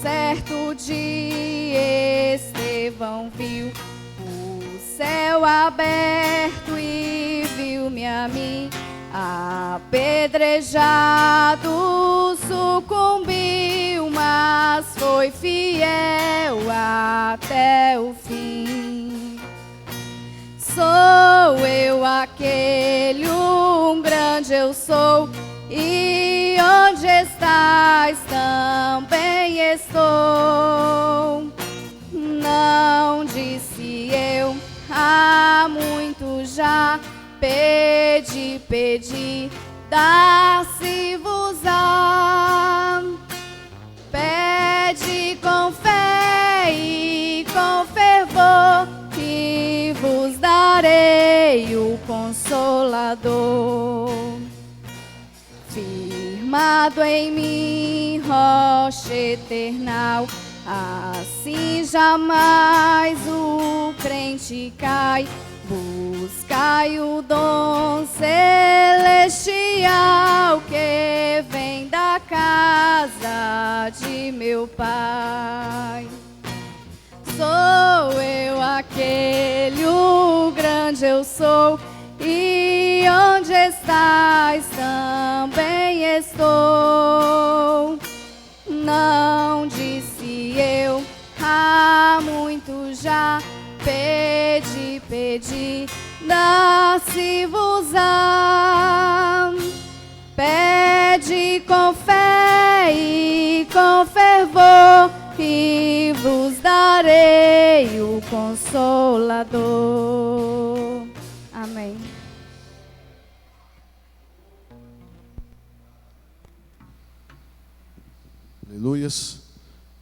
Certo dia Estevão viu o céu aberto e viu-me a mim apedrejado, sucumbiu, mas foi fiel até o fim. Sou eu aquele, um grande eu sou, e onde estás também estou. Não disse eu há muito já, pedi, pedi, dá-se-vos-á. Pede com fé e com fervor, que vos darei o Consolador. Firmado em mim, rocha eternal, assim jamais o crente cai. Buscai o dom celestial que vem da casa de meu Pai. Sou eu aquele, o grande eu sou, e onde estás também estou. Não disse eu há muito já, pedi, pedi, dá-se-vos-á. Pede com fé e com fervor, e vos darei o Consolador. Amém. Aleluias.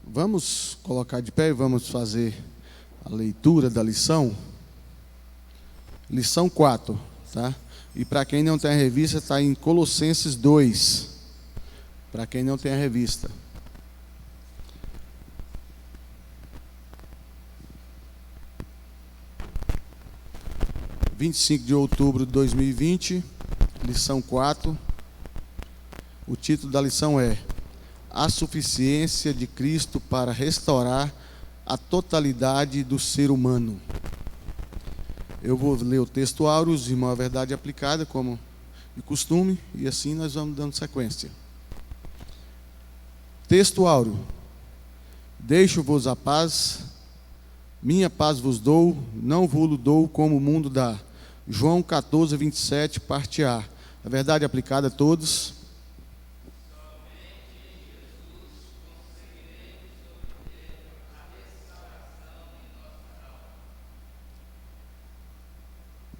Vamos colocar de pé e vamos fazer a leitura da lição. Lição 4, tá? E para quem não tem a revista, está em Colossenses 2. Para quem não tem a revista. (25 de outubro de 2020), lição 4. O título da lição é A Suficiência de Cristo para Restaurar a Totalidade do Ser Humano. Eu vou ler o texto áureo, os irmãos, a verdade aplicada, como de costume, e assim nós vamos dando sequência. Texto áureo. Deixo-vos a paz, minha paz vos dou, não vos dou como o mundo dá. João 14, 27, parte A. A verdade aplicada a todos.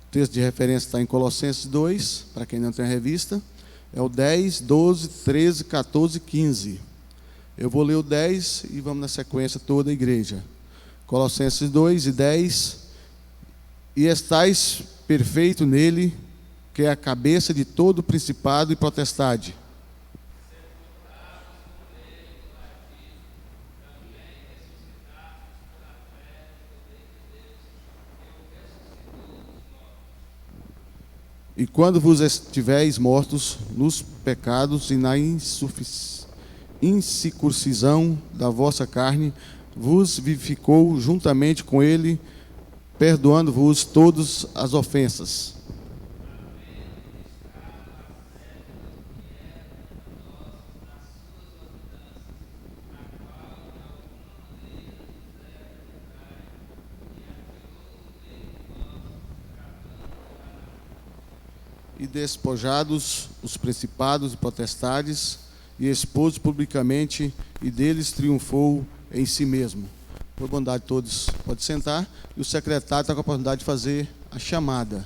O texto de referência está em Colossenses 2, para quem não tem a revista. É o 10, 12, 13, 14 e 15. Eu vou ler o 10 e vamos na sequência toda a igreja. Colossenses 2 e 10. E estais perfeito nele, que é a cabeça de todo principado e potestade. E quando vos estiveis mortos nos pecados e na incircuncisão da vossa carne, vos vivificou juntamente com ele, perdoando-vos todas as ofensas. E despojados os principados e potestades, e expôs publicamente, e deles triunfou em si mesmo. Por bondade de todos, pode sentar, e o secretário está com a oportunidade de fazer a chamada.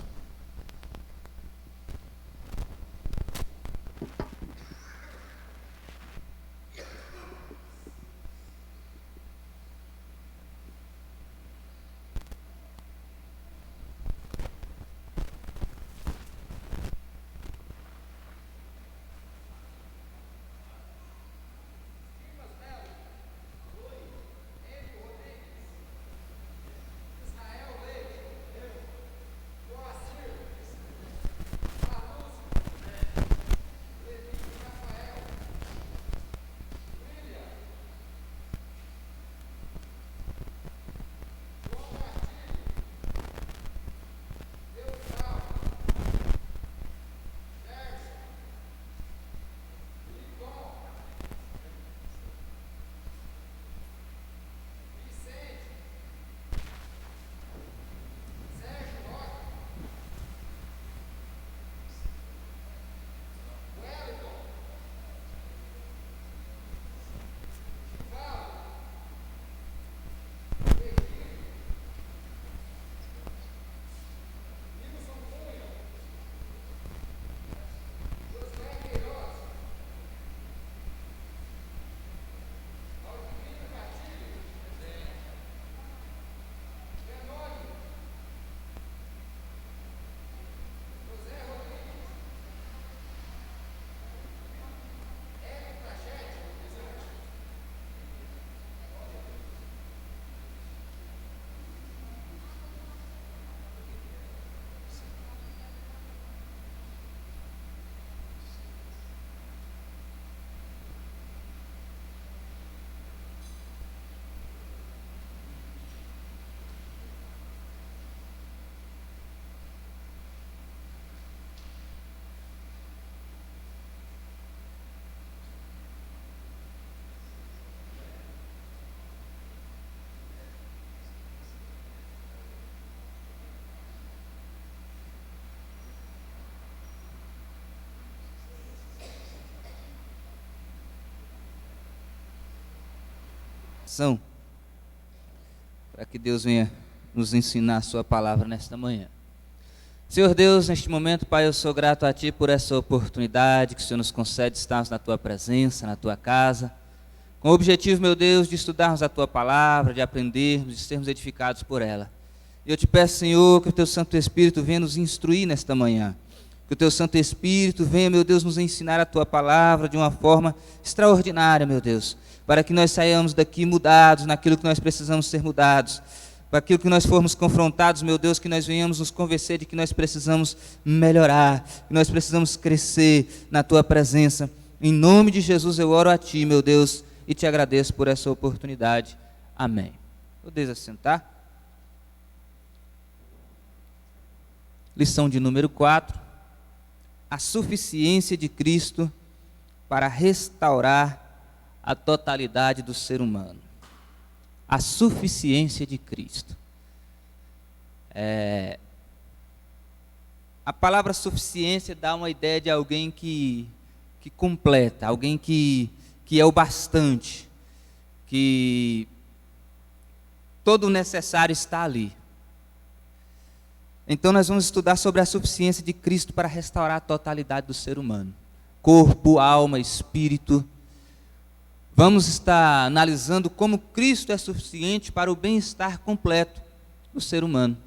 São para que Deus venha nos ensinar a sua palavra nesta manhã. Senhor Deus, neste momento, Pai, eu sou grato a Ti por essa oportunidade que o Senhor nos concede de estarmos na Tua presença, na Tua casa, com o objetivo, meu Deus, de estudarmos a Tua palavra, de aprendermos, de sermos edificados por ela. E eu te peço, Senhor, que o Teu Santo Espírito venha nos instruir nesta manhã, que o Teu Santo Espírito venha, meu Deus, nos ensinar a Tua palavra de uma forma extraordinária, meu Deus, para que nós saiamos daqui mudados naquilo que nós precisamos ser mudados, para aquilo que nós formos confrontados, meu Deus, que nós venhamos nos convencer de que nós precisamos melhorar, que nós precisamos crescer na Tua presença. Em nome de Jesus eu oro a Ti, meu Deus, e Te agradeço por essa oportunidade. Amém. Podeis assentar. Lição de número 4. A suficiência de Cristo para restaurar a totalidade do ser humano. A suficiência de Cristo. A palavra suficiência dá uma ideia de alguém que completa, alguém que é o bastante, que todo o necessário está ali. Então nós vamos estudar sobre a suficiência de Cristo para restaurar a totalidade do ser humano. Corpo, alma, espírito. Vamos estar analisando como Cristo é suficiente para o bem-estar completo do ser humano.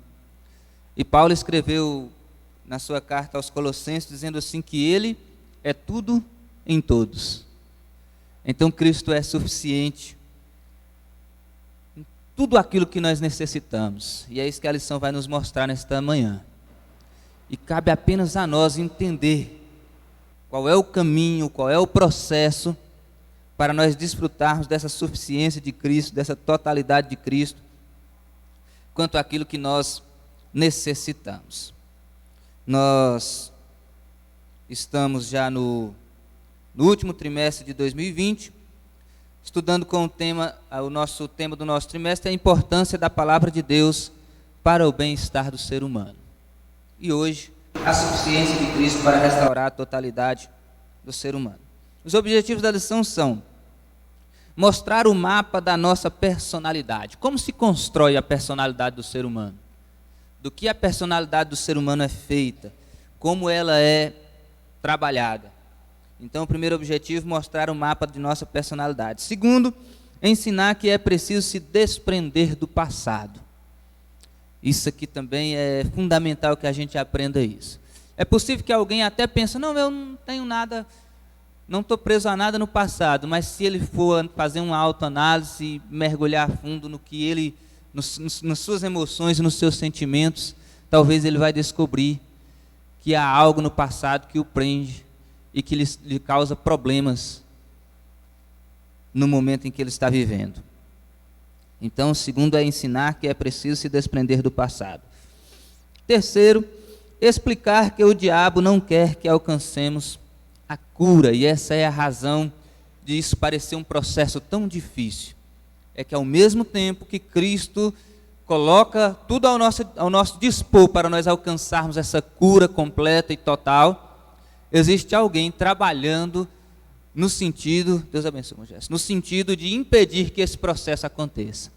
E Paulo escreveu na sua carta aos Colossenses, dizendo assim que Ele é tudo em todos. Então Cristo é suficiente em tudo aquilo que nós necessitamos. E é isso que a lição vai nos mostrar nesta manhã. E cabe apenas a nós entender qual é o caminho, qual é o processo para nós desfrutarmos dessa suficiência de Cristo, dessa totalidade de Cristo, quanto àquilo que nós necessitamos. Nós estamos já no último trimestre de 2020, estudando com o nosso tema do nosso trimestre, a importância da palavra de Deus para o bem-estar do ser humano. E hoje, a suficiência de Cristo para restaurar a totalidade do ser humano. Os objetivos da lição são mostrar o mapa da nossa personalidade. Como se constrói a personalidade do ser humano? Do que a personalidade do ser humano é feita? Como ela é trabalhada? Então, o primeiro objetivo, mostrar o mapa de nossa personalidade. Segundo, ensinar que é preciso se desprender do passado. Isso aqui também é fundamental que a gente aprenda isso. É possível que alguém até pense, não, eu não tenho nada, não estou preso a nada no passado, mas se ele for fazer uma autoanálise, mergulhar a fundo no que ele, nas suas emoções, nos seus sentimentos, talvez ele vai descobrir que há algo no passado que o prende e que lhe causa problemas no momento em que ele está vivendo. Então, segundo é ensinar que é preciso se desprender do passado. Terceiro, explicar que o diabo não quer que alcancemos a cura, e essa é a razão de isso parecer um processo tão difícil. É que ao mesmo tempo que Cristo coloca tudo ao nosso dispor para nós alcançarmos essa cura completa e total, existe alguém trabalhando no sentido, Deus abençoe, Jéssica, no sentido de impedir que esse processo aconteça.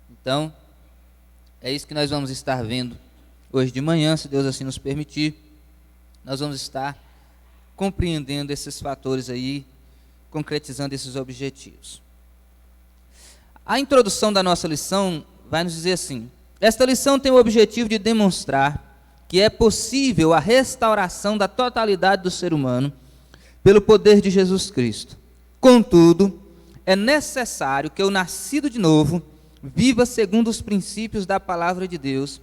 Então, é isso que nós vamos estar vendo hoje de manhã, se Deus assim nos permitir. Nós vamos estar compreendendo esses fatores aí, concretizando esses objetivos. A introdução da nossa lição vai nos dizer assim: esta lição tem o objetivo de demonstrar que é possível a restauração da totalidade do ser humano pelo poder de Jesus Cristo. Contudo, é necessário que o nascido de novo viva segundo os princípios da palavra de Deus,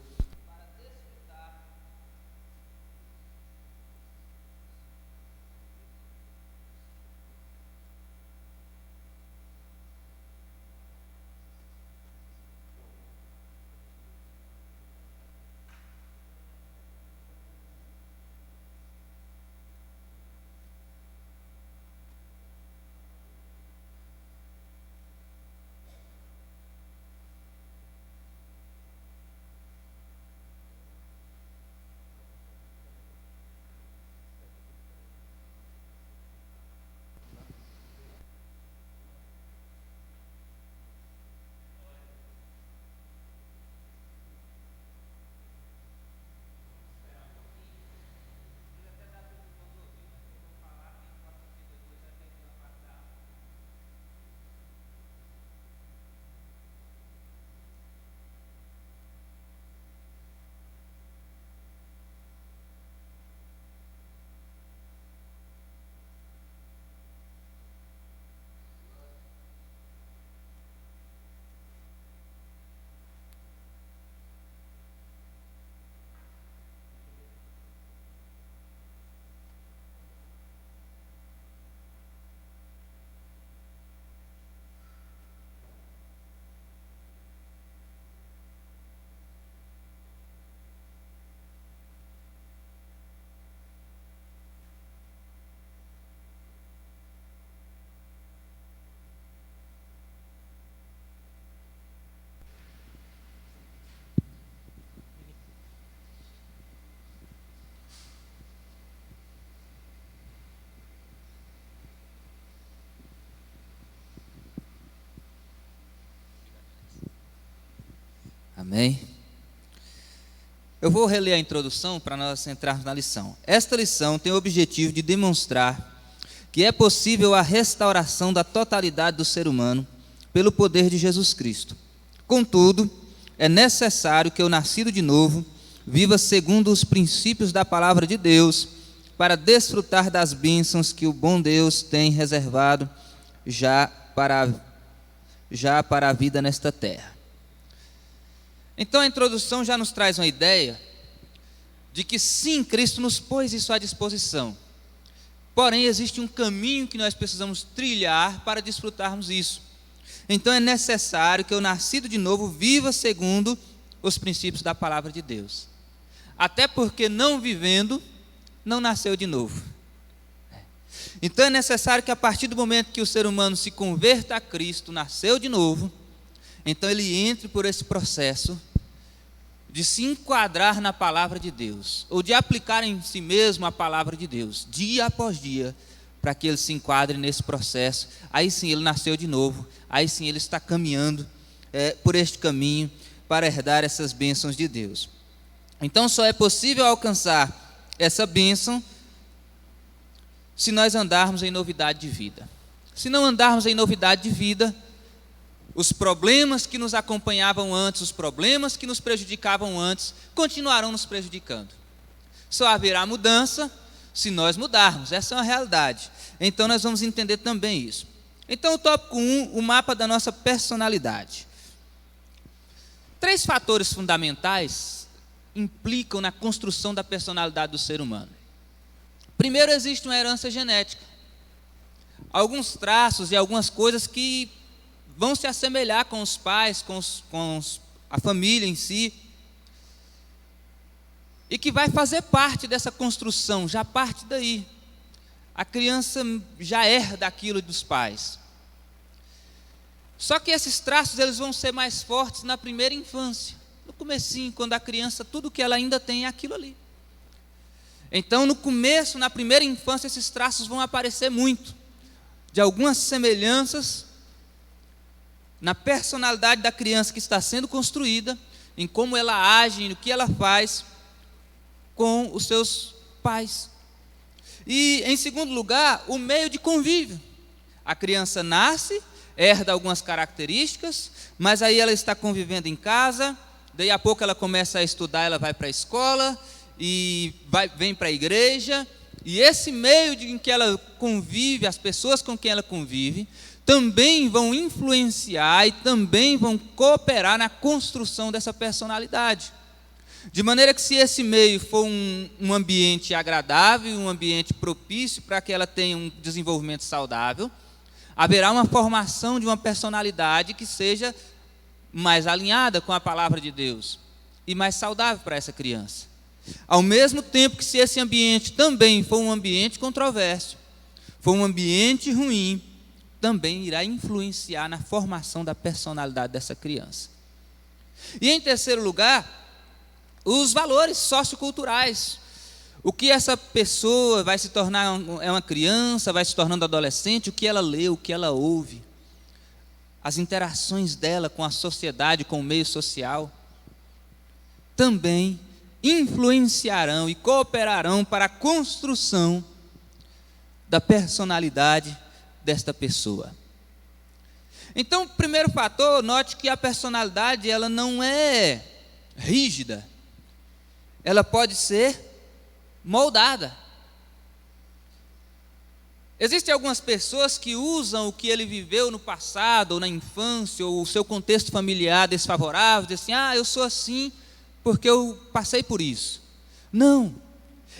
Amém? Eu vou reler a introdução para nós entrarmos na lição. Esta lição tem o objetivo de demonstrar que é possível a restauração da totalidade do ser humano pelo poder de Jesus Cristo. Contudo, é necessário que o nascido de novo viva segundo os princípios da palavra de Deus para desfrutar das bênçãos que o bom Deus tem reservado já para a vida nesta terra. Então a introdução já nos traz uma ideia de que sim, Cristo nos pôs isso à disposição. Porém, existe um caminho que nós precisamos trilhar para desfrutarmos isso. Então é necessário que o nascido de novo viva segundo os princípios da palavra de Deus. Até porque não vivendo, não nasceu de novo. Então é necessário que a partir do momento que o ser humano se converta a Cristo, nasceu de novo, então ele entre por esse processo de se enquadrar na palavra de Deus, ou de aplicar em si mesmo a palavra de Deus, dia após dia, para que ele se enquadre nesse processo. Aí sim ele nasceu de novo, aí sim ele está caminhando por este caminho para herdar essas bênçãos de Deus. Então só é possível alcançar essa bênção se nós andarmos em novidade de vida. Se não andarmos em novidade de vida, os problemas que nos acompanhavam antes, os problemas que nos prejudicavam antes, continuarão nos prejudicando. Só haverá mudança se nós mudarmos, essa é uma realidade. Então nós vamos entender também isso. Então o tópico 1, o mapa da nossa personalidade. 3 fatores fundamentais implicam na construção da personalidade do ser humano. Primeiro, existe uma herança genética. Alguns traços e algumas coisas que vão se assemelhar com os pais, a família em si, e que vai fazer parte dessa construção, já parte daí. A criança já herda aquilo dos pais. Só que esses traços eles vão ser mais fortes na primeira infância, no comecinho, quando a criança, tudo que ela ainda tem é aquilo ali. Então, no começo, na primeira infância, esses traços vão aparecer muito, de algumas semelhanças na personalidade da criança que está sendo construída, em como ela age, no que ela faz com os seus pais. E, em segundo lugar, o meio de convívio. A criança nasce, herda algumas características, mas aí ela está convivendo em casa, daí a pouco ela começa a estudar, ela vai para a escola, e vem para a igreja, e esse meio em que ela convive, as pessoas com quem ela convive, também vão influenciar e também vão cooperar na construção dessa personalidade. De maneira que se esse meio for um ambiente agradável, um ambiente propício para que ela tenha um desenvolvimento saudável, haverá uma formação de uma personalidade que seja mais alinhada com a palavra de Deus e mais saudável para essa criança. Ao mesmo tempo que se esse ambiente também for um ambiente controverso, for um ambiente ruim, também irá influenciar na formação da personalidade dessa criança. E em terceiro lugar, os valores socioculturais. O que essa pessoa vai se tornar, é uma criança, vai se tornando adolescente, o que ela lê, o que ela ouve, as interações dela com a sociedade, com o meio social, também influenciarão e cooperarão para a construção da personalidade desta pessoa. Então, primeiro fator, note que a personalidade ela não é rígida, ela pode ser moldada. Existem algumas pessoas que usam o que ele viveu no passado, ou na infância, ou o seu contexto familiar desfavorável, dizem assim, eu sou assim porque eu passei por isso. Não,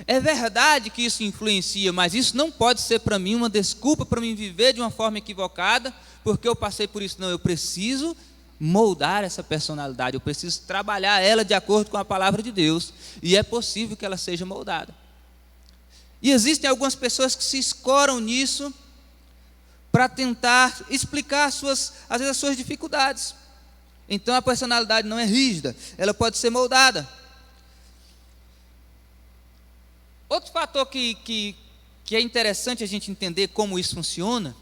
é verdade que isso influencia, mas isso não pode ser para mim uma desculpa para mim viver de uma forma equivocada, porque eu passei por isso. Não, eu preciso moldar essa personalidade, eu preciso trabalhar ela de acordo com a palavra de Deus, e é possível que ela seja moldada. E existem algumas pessoas que se escoram nisso para tentar explicar às vezes as suas dificuldades. Então a personalidade não é rígida, ela pode ser moldada. Outro fator que é interessante a gente entender como isso funciona,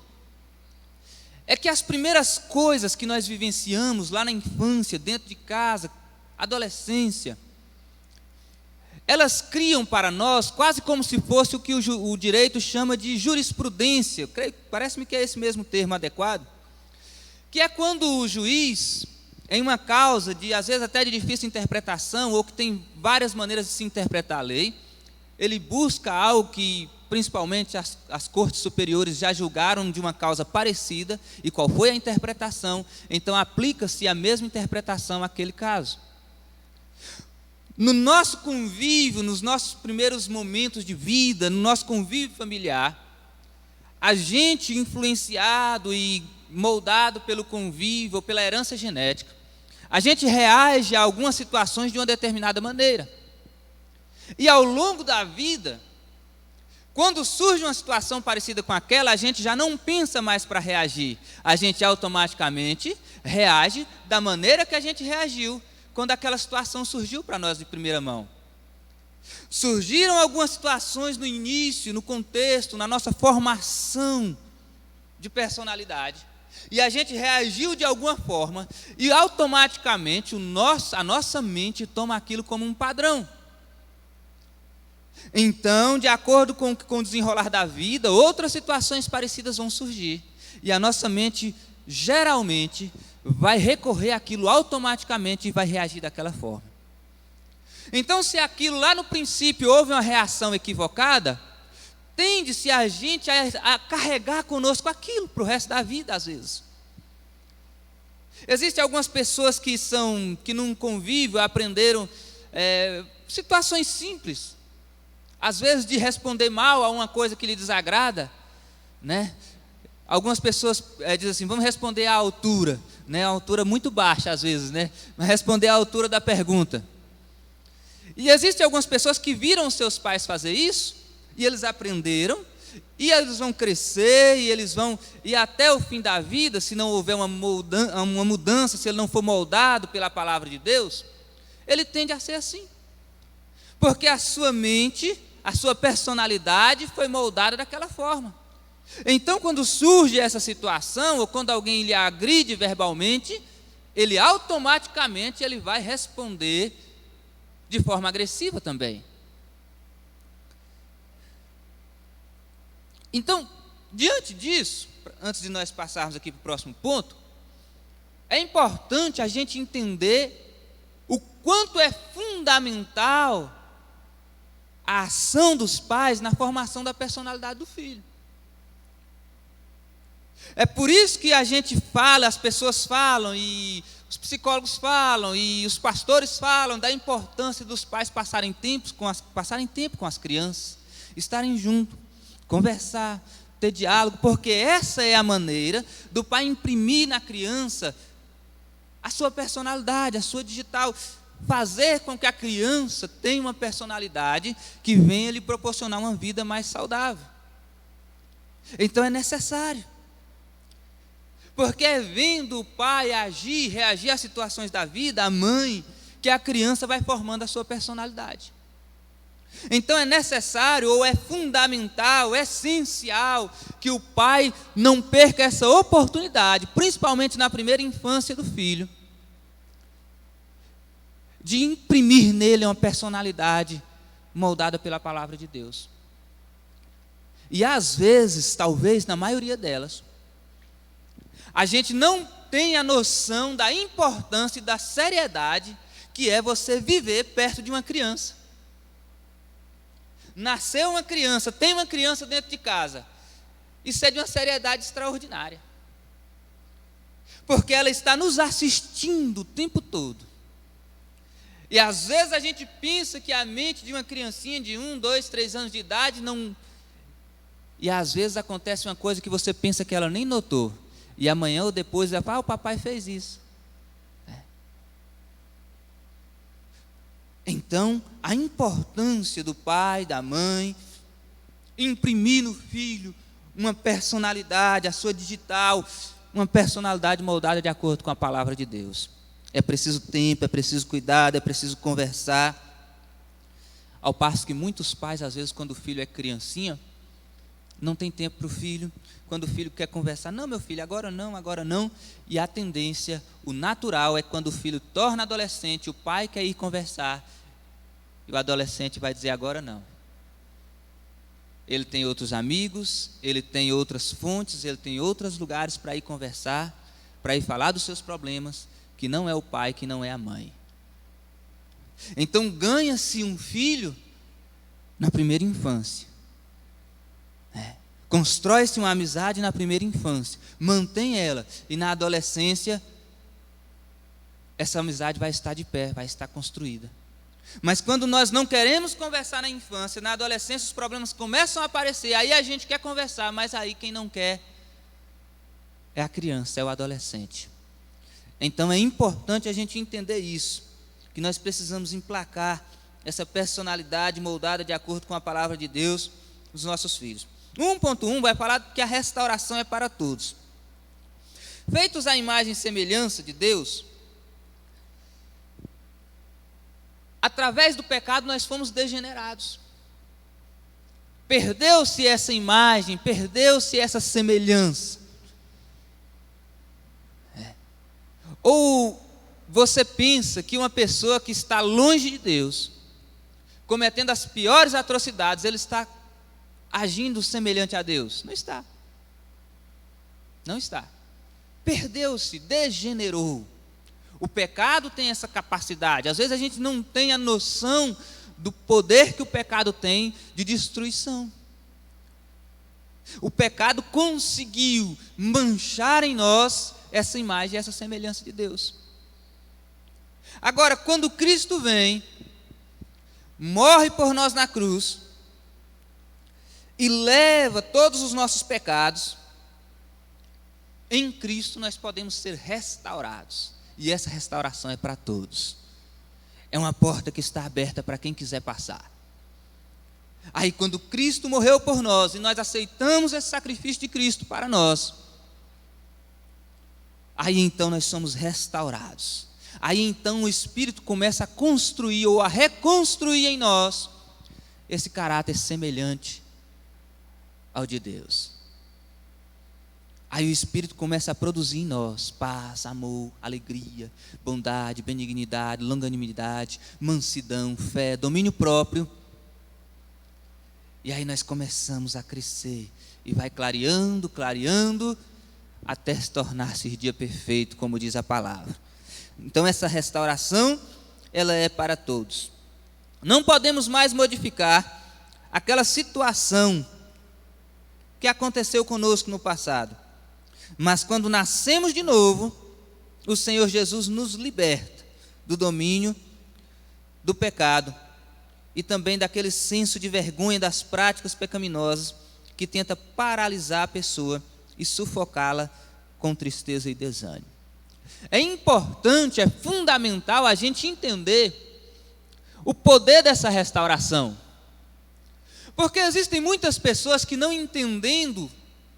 é que as primeiras coisas que nós vivenciamos lá na infância, dentro de casa, adolescência, elas criam para nós quase como se fosse o que o direito chama de jurisprudência, parece-me que é esse mesmo termo adequado, que é quando o juiz, em uma causa, às vezes até de difícil interpretação, ou que tem várias maneiras de se interpretar a lei, ele busca algo que principalmente as cortes superiores já julgaram de uma causa parecida, e qual foi a interpretação, então aplica-se a mesma interpretação àquele caso. No nosso convívio, nos nossos primeiros momentos de vida, no nosso convívio familiar, a gente influenciado e moldado pelo convívio, pela herança genética, a gente reage a algumas situações de uma determinada maneira. E ao longo da vida, quando surge uma situação parecida com aquela, a gente já não pensa mais para reagir, a gente automaticamente reage da maneira que a gente reagiu quando aquela situação surgiu para nós de primeira mão. Surgiram algumas situações no início, no contexto, na nossa formação de personalidade, e a gente reagiu de alguma forma, e automaticamente a nossa mente toma aquilo como um padrão. Então, de acordo com o desenrolar da vida, outras situações parecidas vão surgir, e a nossa mente geralmente vai recorrer àquilo automaticamente e vai reagir daquela forma. Então, se aquilo lá no princípio houve uma reação equivocada, tende-se a gente a carregar conosco aquilo para o resto da vida, às vezes. Existem algumas pessoas que num convívio aprenderam situações simples, às vezes de responder mal a uma coisa que lhe desagrada, né? Algumas pessoas dizem assim, vamos responder à altura, né? A altura muito baixa às vezes, né? Mas responder à altura da pergunta. E existem algumas pessoas que viram seus pais fazer isso, e eles aprenderam, e eles vão crescer, e até o fim da vida, se não houver uma mudança, se ele não for moldado pela palavra de Deus, ele tende a ser assim. Porque a sua mente, a sua personalidade foi moldada daquela forma. Então, quando surge essa situação, ou quando alguém lhe agride verbalmente, ele automaticamente vai responder de forma agressiva também. Então, diante disso, antes de nós passarmos aqui para o próximo ponto, é importante a gente entender o quanto é fundamental a ação dos pais na formação da personalidade do filho. É por isso que a gente fala, as pessoas falam, e os psicólogos falam, e os pastores falam da importância dos pais passarem tempo com as crianças, estarem juntos, conversar, ter diálogo, porque essa é a maneira do pai imprimir na criança a sua personalidade, a sua digital, fazer com que a criança tenha uma personalidade que venha lhe proporcionar uma vida mais saudável. Então é necessário. Porque é vendo o pai agir, reagir às situações da vida, a mãe, que a criança vai formando a sua personalidade. Então é necessário, ou é fundamental, é essencial, que o pai não perca essa oportunidade, principalmente na primeira infância do filho, de imprimir nele uma personalidade moldada pela palavra de Deus. E às vezes, talvez na maioria delas, a gente não tem a noção da importância e da seriedade que é você viver perto de uma criança. Nasceu uma criança, tem uma criança dentro de casa, isso é de uma seriedade extraordinária. Porque ela está nos assistindo o tempo todo. E às vezes a gente pensa que a mente de uma criancinha de 1, 2, 3 anos de idade não... E às vezes acontece uma coisa que você pensa que ela nem notou. E amanhã ou depois ela fala, o papai fez isso. Então, a importância do pai, da mãe, imprimir no filho uma personalidade, a sua digital, uma personalidade moldada de acordo com a palavra de Deus. É preciso tempo, é preciso cuidado, é preciso conversar. Ao passo que muitos pais, às vezes, quando o filho é criancinha, não tem tempo para o filho. Quando o filho quer conversar, não, meu filho, agora não, agora não. E a tendência, o natural é quando o filho torna adolescente, o pai quer ir conversar, e o adolescente vai dizer, agora não. Ele tem outros amigos, ele tem outras fontes, ele tem outros lugares para ir conversar, para ir falar dos seus problemas, que não é o pai, que não é a mãe. Então ganha-se um filho na primeira infância. Constrói-se uma amizade na primeira infância, mantém ela, e na adolescência, essa amizade vai estar de pé, vai estar construída. Mas quando nós não queremos conversar na infância, na adolescência os problemas começam a aparecer, aí a gente quer conversar, mas aí quem não quer é a criança, é o adolescente. Então é importante a gente entender isso, que nós precisamos emplacar essa personalidade moldada de acordo com a palavra de Deus nos nossos filhos. 1.1 vai falar que a restauração é para todos. Feitos à imagem e semelhança de Deus, através do pecado nós fomos degenerados. Perdeu-se essa imagem, perdeu-se essa semelhança. Ou você pensa que uma pessoa que está longe de Deus, cometendo as piores atrocidades, ele está agindo semelhante a Deus? Não está. Não está. Perdeu-se, degenerou. O pecado tem essa capacidade. Às vezes a gente não tem a noção do poder que o pecado tem de destruição. O pecado conseguiu manchar em nós essa imagem, essa semelhança de Deus. Agora, quando Cristo vem, morre por nós na cruz e leva todos os nossos pecados, em Cristo nós podemos ser restaurados. E essa restauração é para todos. É uma porta que está aberta para quem quiser passar. Aí quando Cristo morreu por nós e nós aceitamos esse sacrifício de Cristo para nós, aí então nós somos restaurados. Aí então o Espírito começa a construir ou a reconstruir em nós esse caráter semelhante ao de Deus. Aí o Espírito começa a produzir em nós paz, amor, alegria, bondade, benignidade, longanimidade, mansidão, fé, domínio próprio. E aí nós começamos a crescer e vai clareando, clareando, até se tornar-se dia perfeito, como diz a palavra. Então essa restauração, ela é para todos. Não podemos mais modificar aquela situação que aconteceu conosco no passado. Mas quando nascemos de novo, o Senhor Jesus nos liberta do domínio do pecado e também daquele senso de vergonha das práticas pecaminosas que tenta paralisar a pessoa e sufocá-la com tristeza e desânimo. É importante, é fundamental a gente entender o poder dessa restauração. Porque existem muitas pessoas que, não entendendo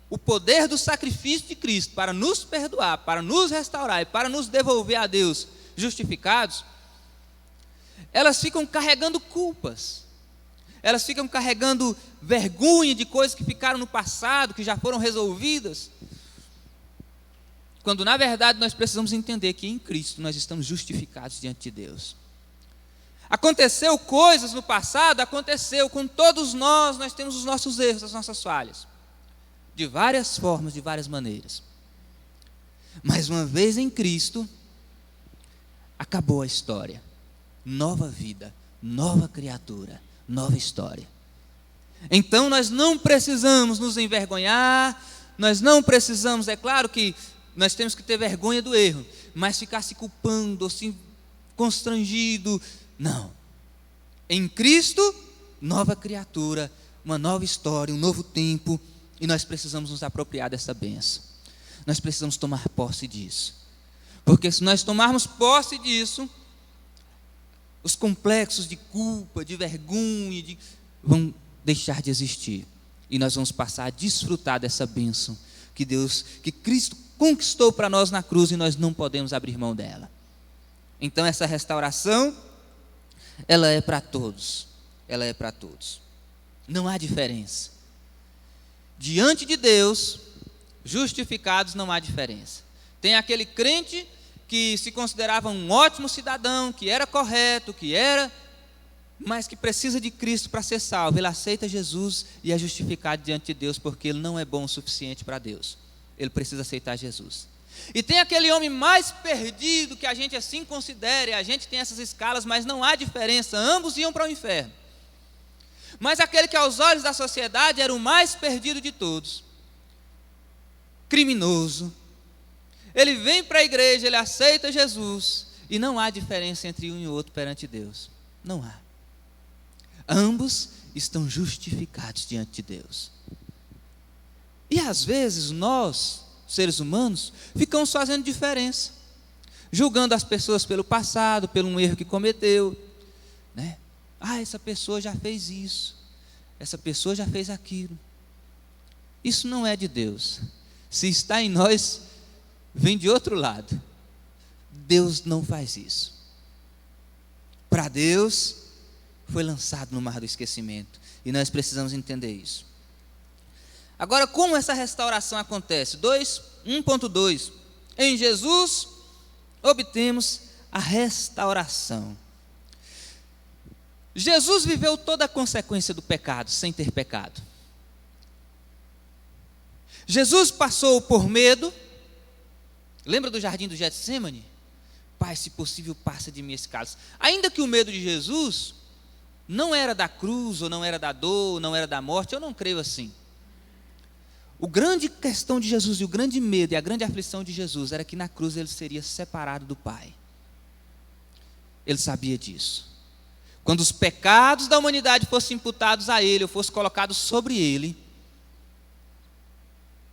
o poder do sacrifício de Cristo para nos perdoar, para nos restaurar e para nos devolver a Deus justificados, elas ficam carregando culpas, elas ficam carregando vergonha de coisas que ficaram no passado, que já foram resolvidas, quando na verdade nós precisamos entender que em Cristo nós estamos justificados diante de Deus. Aconteceu coisas no passado, aconteceu com todos nós temos os nossos erros, as nossas falhas, de várias formas, de várias maneiras. Mas uma vez em Cristo, acabou a história. Nova vida, nova criatura, nova história. Então nós não precisamos nos envergonhar, nós não precisamos, é claro que nós temos que ter vergonha do erro, mas ficar se culpando, assim, constrangido, não. Em Cristo, nova criatura, uma nova história, um novo tempo, e nós precisamos nos apropriar dessa bênção. Nós precisamos tomar posse disso. Porque se nós tomarmos posse disso, os complexos de culpa, de vergonha, vão deixar de existir. E nós vamos passar a desfrutar dessa bênção que Cristo conquistou para nós na cruz e nós não podemos abrir mão dela. Então essa restauração, ela é para todos. Ela é para todos. Não há diferença. diante de Deus, justificados, não há diferença. Tem aquele crente que se considerava um ótimo cidadão, que era correto, mas que precisa de Cristo para ser salvo. Ele aceita Jesus e é justificado diante de Deus, porque ele não é bom o suficiente para Deus. Ele precisa aceitar Jesus. E tem aquele homem mais perdido, que a gente assim considera, a gente tem essas escalas, mas não há diferença, ambos iam para o inferno. Mas aquele que aos olhos da sociedade era o mais perdido de todos, criminoso, ele vem para a igreja, ele aceita Jesus, e não há diferença entre um e outro perante Deus. Não há. Ambos estão justificados diante de Deus. E às vezes nós, seres humanos, ficamos fazendo diferença, julgando as pessoas pelo passado, pelo um erro que cometeu, né? Essa pessoa já fez isso, essa pessoa já fez aquilo. Isso não é de Deus. Se está em nós, vem de outro lado. Deus não faz isso. Para Deus, foi lançado no mar do esquecimento, e nós precisamos entender isso. Agora, como essa restauração acontece? 1.2. Em Jesus obtemos a restauração. Jesus viveu toda a consequência do pecado sem ter pecado. Jesus passou por medo. Lembra do jardim do Getsêmani? Pai, se possível, passa de mim esse cálice. Ainda que o medo de Jesus não era da cruz, ou não era da dor, ou não era da morte, eu não creio assim. A grande questão de Jesus, e o grande medo e a grande aflição de Jesus, era que na cruz ele seria separado do Pai. Ele sabia disso. Quando os pecados da humanidade fossem imputados a ele, ou fossem colocados sobre ele,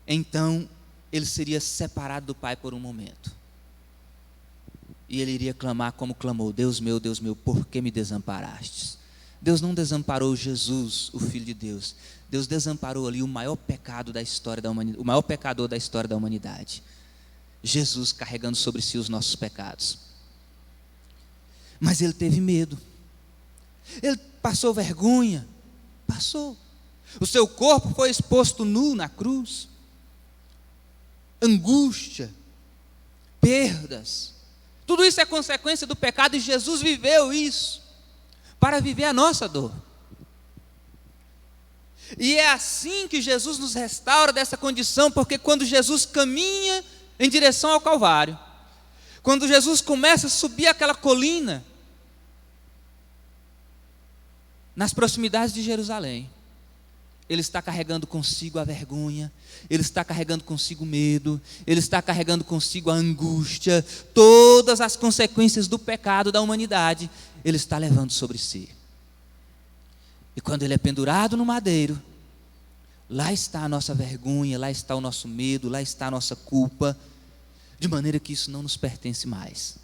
então ele seria separado do Pai por um momento. E ele iria clamar como clamou: Deus meu, por que me desamparastes? Deus não desamparou Jesus, o Filho de Deus. Deus desamparou ali o maior pecado da história da humanidade, o maior pecador da história da humanidade. Jesus carregando sobre si os nossos pecados. Mas ele teve medo. Ele passou vergonha. Passou. O seu corpo foi exposto nu na cruz. Angústia, perdas. Tudo isso é consequência do pecado, e Jesus viveu isso para viver a nossa dor. E é assim que Jesus nos restaura dessa condição, porque quando Jesus caminha em direção ao Calvário, quando Jesus começa a subir aquela colina, nas proximidades de Jerusalém, ele está carregando consigo a vergonha, ele está carregando consigo o medo, ele está carregando consigo a angústia, todas as consequências do pecado da humanidade, ele está levando sobre si. E quando ele é pendurado no madeiro, lá está a nossa vergonha, lá está o nosso medo, lá está a nossa culpa, de maneira que isso não nos pertence mais.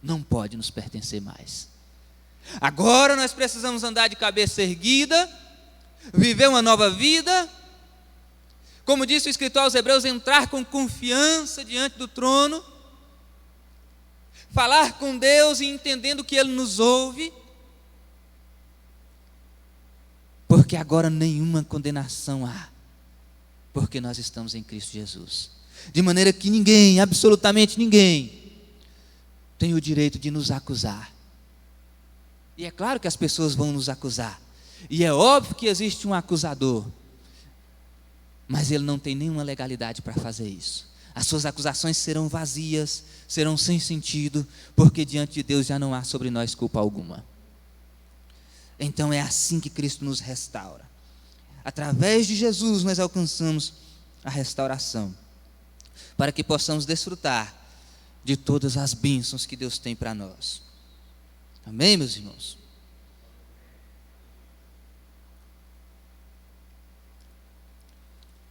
Não pode nos pertencer mais. Agora nós precisamos andar de cabeça erguida, viver uma nova vida, como disse o escritor aos Hebreus, entrar com confiança diante do trono, falar com Deus e entendendo que Ele nos ouve, porque agora nenhuma condenação há, porque nós estamos em Cristo Jesus, de maneira que ninguém, absolutamente ninguém, tem o direito de nos acusar. E é claro que as pessoas vão nos acusar, e é óbvio que existe um acusador, mas ele não tem nenhuma legalidade para fazer isso. As suas acusações serão vazias, serão sem sentido, porque diante de Deus já não há sobre nós culpa alguma. Então é assim que Cristo nos restaura. Através de Jesus nós alcançamos a restauração, para que possamos desfrutar de todas as bênçãos que Deus tem para nós. Amém, meus irmãos?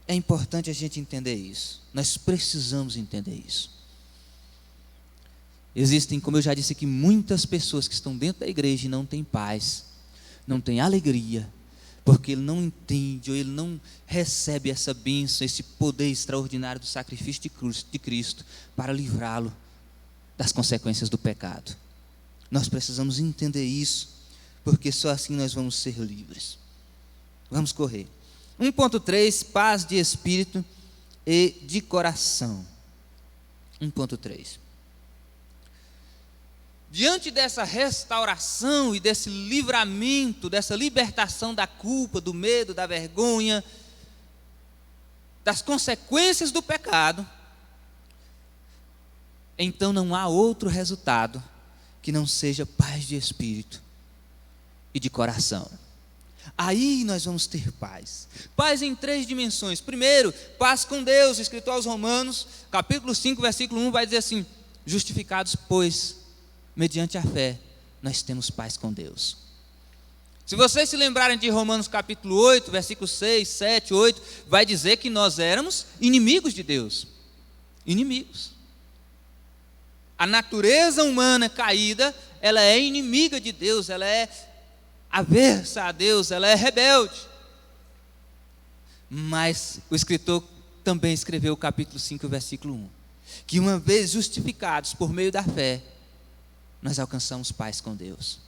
É importante a gente entender isso. Nós precisamos entender isso. Existem, como eu já disse aqui, muitas pessoas que estão dentro da igreja e não têm paz, não têm alegria, porque ele não entende ou ele não recebe essa bênção, esse poder extraordinário do sacrifício de Cristo para livrá-lo das consequências do pecado. Nós precisamos entender isso, porque só assim nós vamos ser livres. Vamos correr. 1.3, paz de espírito e de coração. 1.3. Diante dessa restauração e desse livramento, dessa libertação da culpa, do medo, da vergonha, das consequências do pecado, então não há outro resultado que não seja paz de espírito e de coração. Aí nós vamos ter paz. Paz em 3 dimensões. Primeiro, paz com Deus, escrito aos Romanos, capítulo 5, versículo 1, vai dizer assim: justificados, pois, mediante a fé, nós temos paz com Deus. Se vocês se lembrarem de Romanos capítulo 8, versículos 6, 7, 8, vai dizer que nós éramos inimigos de Deus. Inimigos. A natureza humana caída, ela é inimiga de Deus, ela é aversa a Deus, ela é rebelde. Mas o escritor também escreveu o capítulo 5, versículo 1, que uma vez justificados por meio da fé, nós alcançamos paz com Deus.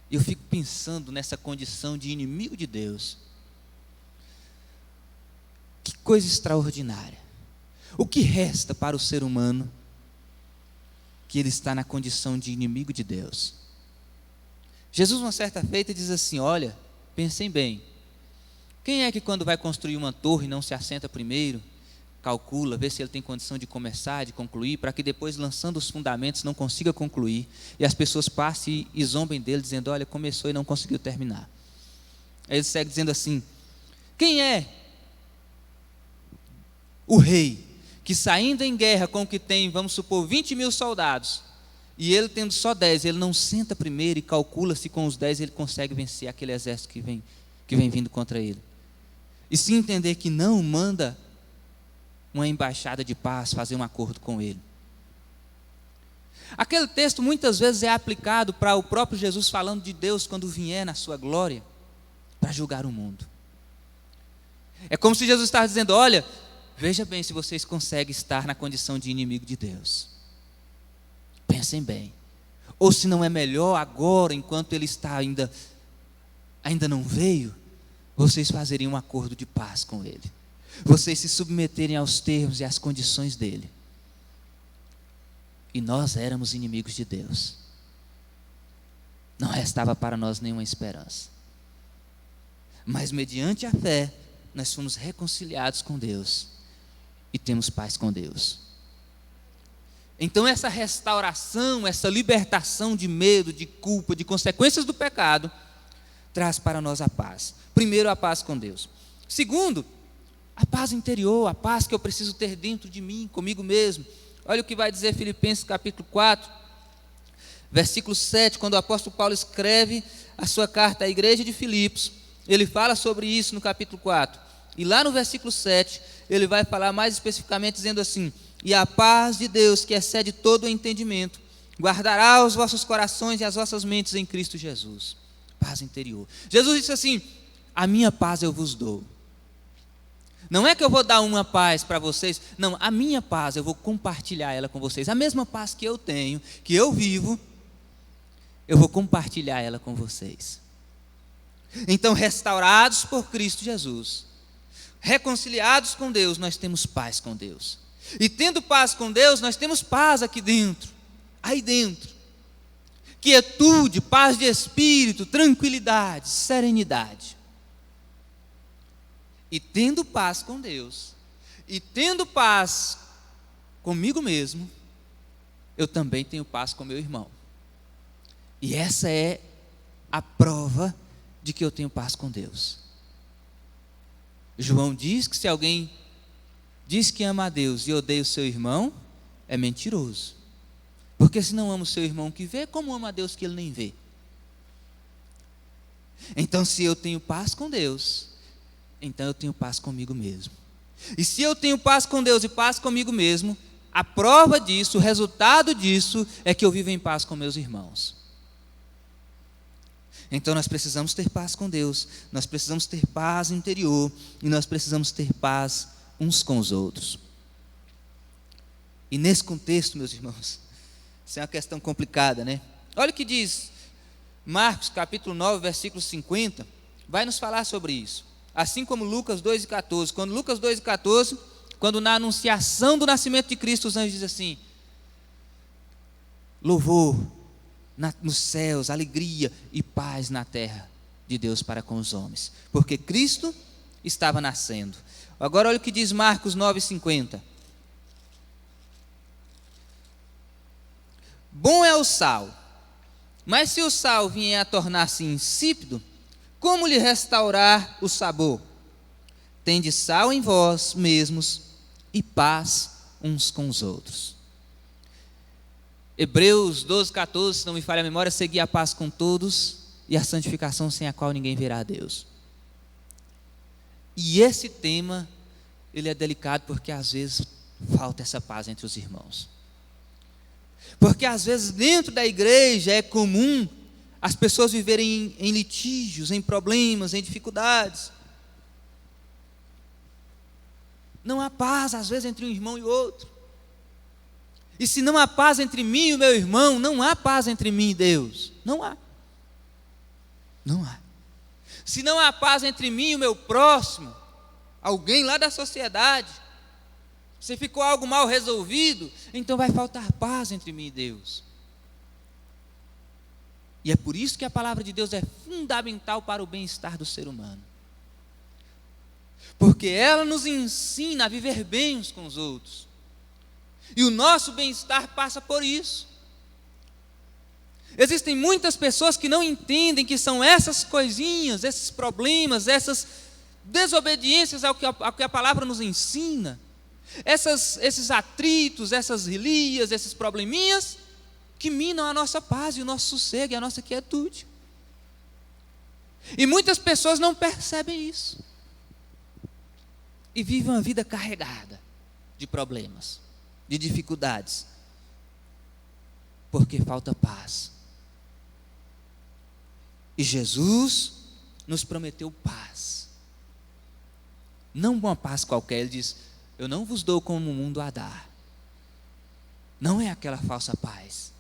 E eu fico pensando nessa condição de inimigo de Deus. Que coisa extraordinária. O que resta para o ser humano que ele está na condição de inimigo de Deus? Jesus, uma certa feita, diz assim: olha, pensem bem, quem é que quando vai construir uma torre não se assenta primeiro, calcula, vê se ele tem condição de começar, de concluir, para que depois, lançando os fundamentos, não consiga concluir, e as pessoas passem e zombem dele, dizendo: olha, começou e não conseguiu terminar. Aí ele segue dizendo assim: quem é o rei que, saindo em guerra com o que tem, vamos supor, 20.000 soldados, e ele tendo só 10, ele não senta primeiro e calcula se com os 10 ele consegue vencer aquele exército que vem vindo contra ele? E se entender que não, manda uma embaixada de paz fazer um acordo com ele. Aquele texto muitas vezes é aplicado para o próprio Jesus falando de Deus quando vier na sua glória para julgar o mundo. É como se Jesus estava dizendo: olha, veja bem se vocês conseguem estar na condição de inimigo de Deus. Pensem bem. Ou se não é melhor agora, enquanto ele está ainda não veio, vocês fazerem um acordo de paz com ele. Vocês se submeterem aos termos e às condições dele. E nós éramos inimigos de Deus. Não restava para nós nenhuma esperança. Mas mediante a fé, nós fomos reconciliados com Deus e temos paz com Deus. Então essa restauração, essa libertação de medo, de culpa, de consequências do pecado, traz para nós a paz. Primeiro, a paz com Deus. Segundo, a paz interior, a paz que eu preciso ter dentro de mim, comigo mesmo. Olha o que vai dizer Filipenses capítulo 4, versículo 7, quando o apóstolo Paulo escreve a sua carta à igreja de Filipos. Ele fala sobre isso no capítulo 4. E lá no versículo 7, ele vai falar mais especificamente dizendo assim: e a paz de Deus, que excede todo o entendimento, guardará os vossos corações e as vossas mentes em Cristo Jesus. Paz interior. Jesus disse assim: a minha paz eu vos dou. Não é que eu vou dar uma paz para vocês, não, a minha paz eu vou compartilhar ela com vocês. A mesma paz que eu tenho, que eu vivo, eu vou compartilhar ela com vocês. Então, restaurados por Cristo Jesus, reconciliados com Deus, nós temos paz com Deus. E tendo paz com Deus, nós temos paz aqui dentro, aí dentro. Quietude, paz de espírito, tranquilidade, serenidade. E tendo paz com Deus, e tendo paz comigo mesmo, eu também tenho paz com meu irmão. E essa é a prova de que eu tenho paz com Deus. João diz que se alguém diz que ama a Deus e odeia o seu irmão, é mentiroso. Porque se não ama o seu irmão que vê, como ama a Deus que ele nem vê? Então, se eu tenho paz com Deus, então eu tenho paz comigo mesmo. E se eu tenho paz com Deus e paz comigo mesmo, a prova disso, o resultado disso, é que eu vivo em paz com meus irmãos. Então nós precisamos ter paz com Deus, nós precisamos ter paz interior, e nós precisamos ter paz uns com os outros. E nesse contexto, meus irmãos, isso é uma questão complicada, né? Olha o que diz Marcos capítulo 9, versículo 50, vai nos falar sobre isso. Assim como Lucas 2,14. Quando Lucas 2,14, quando na anunciação do nascimento de Cristo, os anjos dizem assim: louvor nos céus, alegria e paz na terra de Deus para com os homens, porque Cristo estava nascendo. Agora olha o que diz Marcos 9,50. Bom é o sal, mas se o sal vier a tornar-se insípido, como lhe restaurar o sabor? Tende sal em vós mesmos e paz uns com os outros. Hebreus 12,14, se não me falha a memória, seguir a paz com todos e a santificação, sem a qual ninguém verá a Deus. E esse tema, ele é delicado porque às vezes falta essa paz entre os irmãos. Porque às vezes dentro da igreja é comum as pessoas viverem em litígios, em problemas, em dificuldades. Não há paz às vezes entre um irmão e outro. E se não há paz entre mim e o meu irmão, não há paz entre mim e Deus. Não há. Não há. Se não há paz entre mim e o meu próximo, alguém lá da sociedade, se ficou algo mal resolvido, então vai faltar paz entre mim e Deus. E é por isso que a palavra de Deus é fundamental para o bem-estar do ser humano. Porque ela nos ensina a viver bem uns com os outros. E o nosso bem-estar passa por isso. Existem muitas pessoas que não entendem que são essas coisinhas, esses problemas, essas desobediências ao que a palavra nos ensina, esses atritos, essas rilias, esses probleminhas, que minam a nossa paz e o nosso sossego e a nossa quietude. E muitas pessoas não percebem isso. E vivem uma vida carregada de problemas, de dificuldades, porque falta paz. E Jesus nos prometeu paz. Não uma paz qualquer. Ele diz: eu não vos dou como o mundo a dar. Não é aquela falsa paz.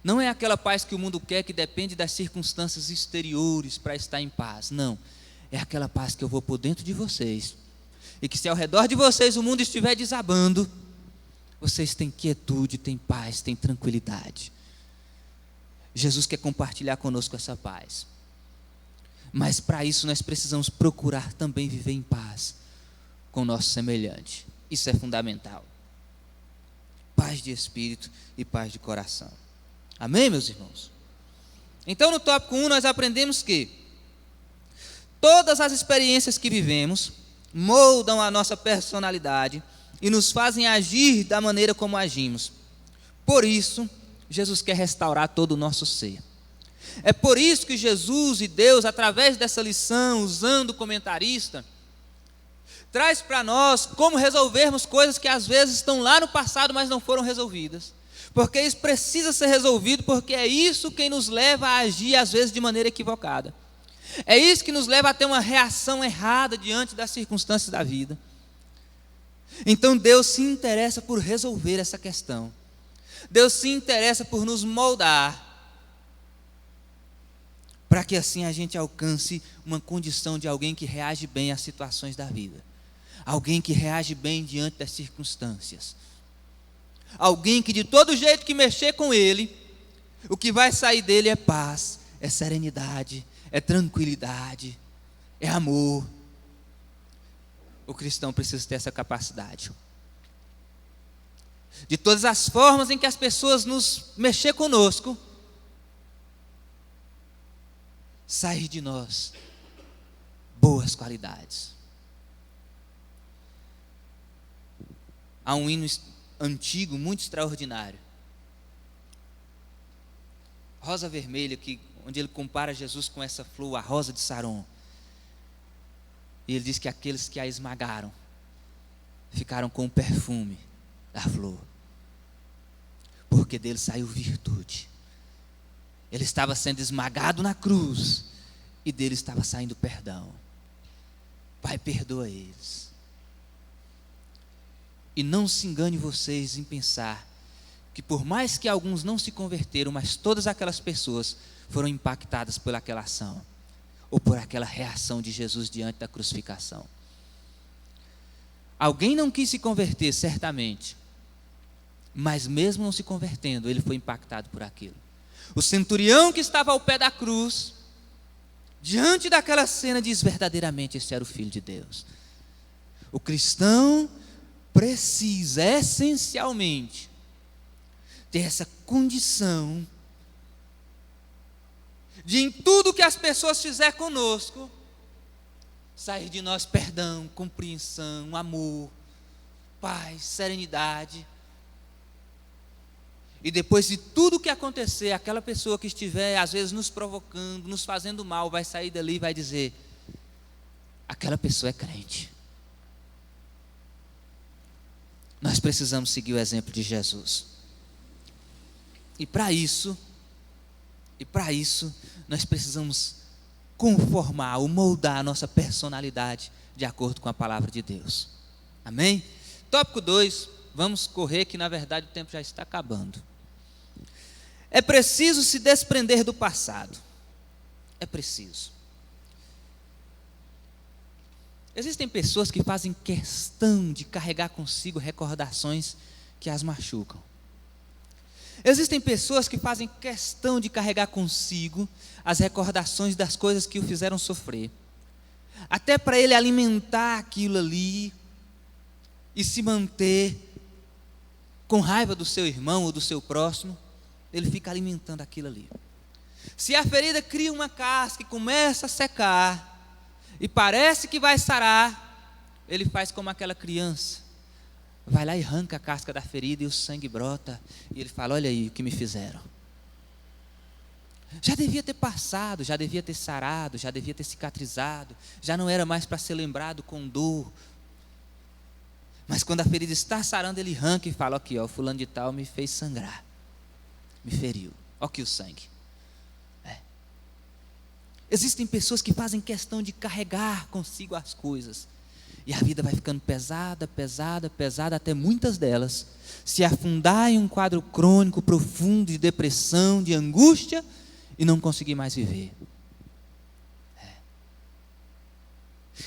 Não é aquela paz que o mundo quer, que depende das circunstâncias exteriores para estar em paz. Não. É aquela paz que eu vou por dentro de vocês. E que se ao redor de vocês o mundo estiver desabando, vocês têm quietude, têm paz, têm tranquilidade. Jesus quer compartilhar conosco essa paz. Mas para isso nós precisamos procurar também viver em paz com o nosso semelhante. Isso é fundamental. Paz de espírito e paz de coração. Amém, meus irmãos? Então, no tópico 1, nós aprendemos que todas as experiências que vivemos moldam a nossa personalidade e nos fazem agir da maneira como agimos. Por isso, Jesus quer restaurar todo o nosso ser. É por isso que Jesus e Deus, através dessa lição, usando o comentarista, traz para nós como resolvermos coisas que às vezes estão lá no passado, mas não foram resolvidas. Porque isso precisa ser resolvido, porque é isso que nos leva a agir às vezes de maneira equivocada. É isso que nos leva a ter uma reação errada diante das circunstâncias da vida. Então Deus se interessa por resolver essa questão. Deus se interessa por nos moldar, para que assim a gente alcance uma condição de alguém que reage bem às situações da vida. Alguém que reage bem diante das circunstâncias. Alguém que de todo jeito que mexer com ele, o que vai sair dele é paz, é serenidade, é tranquilidade, é amor. O cristão precisa ter essa capacidade. De todas as formas em que as pessoas nos mexer conosco, sair de nós boas qualidades. Há um hino antigo, muito extraordinário. Rosa vermelha, onde ele compara Jesus com essa flor, a rosa de Saron. E ele diz que aqueles que a esmagaram ficaram com o perfume da flor, porque dele saiu virtude. Ele estava sendo esmagado na cruz e dele estava saindo perdão. Pai, perdoa eles. E não se engane vocês em pensar que por mais que alguns não se converteram, mas todas aquelas pessoas foram impactadas pelaquela ação. ou por aquela reação de Jesus diante da crucificação. Alguém não quis se converter, certamente, mas mesmo não se convertendo, ele foi impactado por aquilo. O centurião que estava ao pé da cruz, diante daquela cena, diz: verdadeiramente esse era o Filho de Deus. O cristão precisa, essencialmente, ter essa condição de, em tudo que as pessoas fizerem conosco, sair de nós perdão, compreensão, amor, paz, serenidade. E depois de tudo que acontecer, aquela pessoa que estiver, às vezes, nos provocando, nos fazendo mal, vai sair dali e vai dizer: aquela pessoa é crente. Nós precisamos seguir o exemplo de Jesus. E para isso, nós precisamos conformar ou moldar a nossa personalidade de acordo com a palavra de Deus. Amém? Tópico 2, vamos correr que na verdade o tempo já está acabando. É preciso se desprender do passado. É preciso. Existem pessoas que fazem questão de carregar consigo recordações que as machucam. Existem pessoas que fazem questão de carregar consigo as recordações das coisas que o fizeram sofrer, até para ele alimentar aquilo ali e se manter com raiva do seu irmão ou do seu próximo. Ele fica alimentando aquilo ali. Se a ferida cria uma casca e começa a secar e parece que vai sarar, ele faz como aquela criança, vai lá e arranca a casca da ferida e o sangue brota, e ele fala: olha aí o que me fizeram. Já devia ter passado, já devia ter sarado, já devia ter cicatrizado, já não era mais para ser lembrado com dor. Mas quando a ferida está sarando, ele arranca e fala: aqui, ó, fulano de tal me fez sangrar, me feriu, ó aqui o sangue. Existem pessoas que fazem questão de carregar consigo as coisas, e a vida vai ficando pesada, pesada, pesada, até muitas delas se afundar em um quadro crônico profundo de depressão, de angústia, e não conseguir mais viver.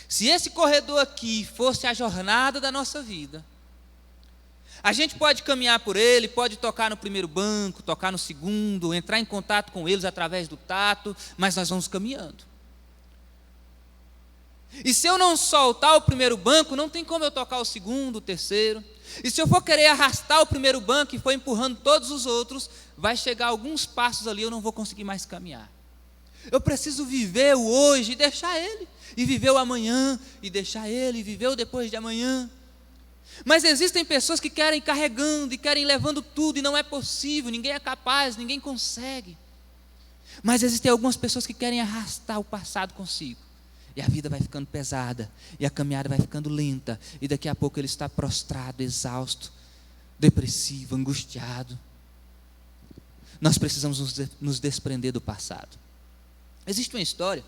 Se esse corredor aqui fosse a jornada da nossa vida, a gente pode caminhar por ele, pode tocar no primeiro banco, tocar no segundo, entrar em contato com eles através do tato, mas nós vamos caminhando. E se eu não soltar o primeiro banco, não tem como eu tocar o segundo, o terceiro. E se eu for querer arrastar o primeiro banco e for empurrando todos os outros, vai chegar alguns passos ali, eu não vou conseguir mais caminhar. Eu preciso viver o hoje e deixar ele, e viver o amanhã e deixar ele, e viver o depois de amanhã. Mas existem pessoas que querem ir carregando e querem ir levando tudo, e não é possível, ninguém é capaz, ninguém consegue. Mas existem algumas pessoas que querem arrastar o passado consigo, e a vida vai ficando pesada, e a caminhada vai ficando lenta, e daqui a pouco ele está prostrado, exausto, depressivo, angustiado. Nós precisamos nos desprender do passado. Existe uma história,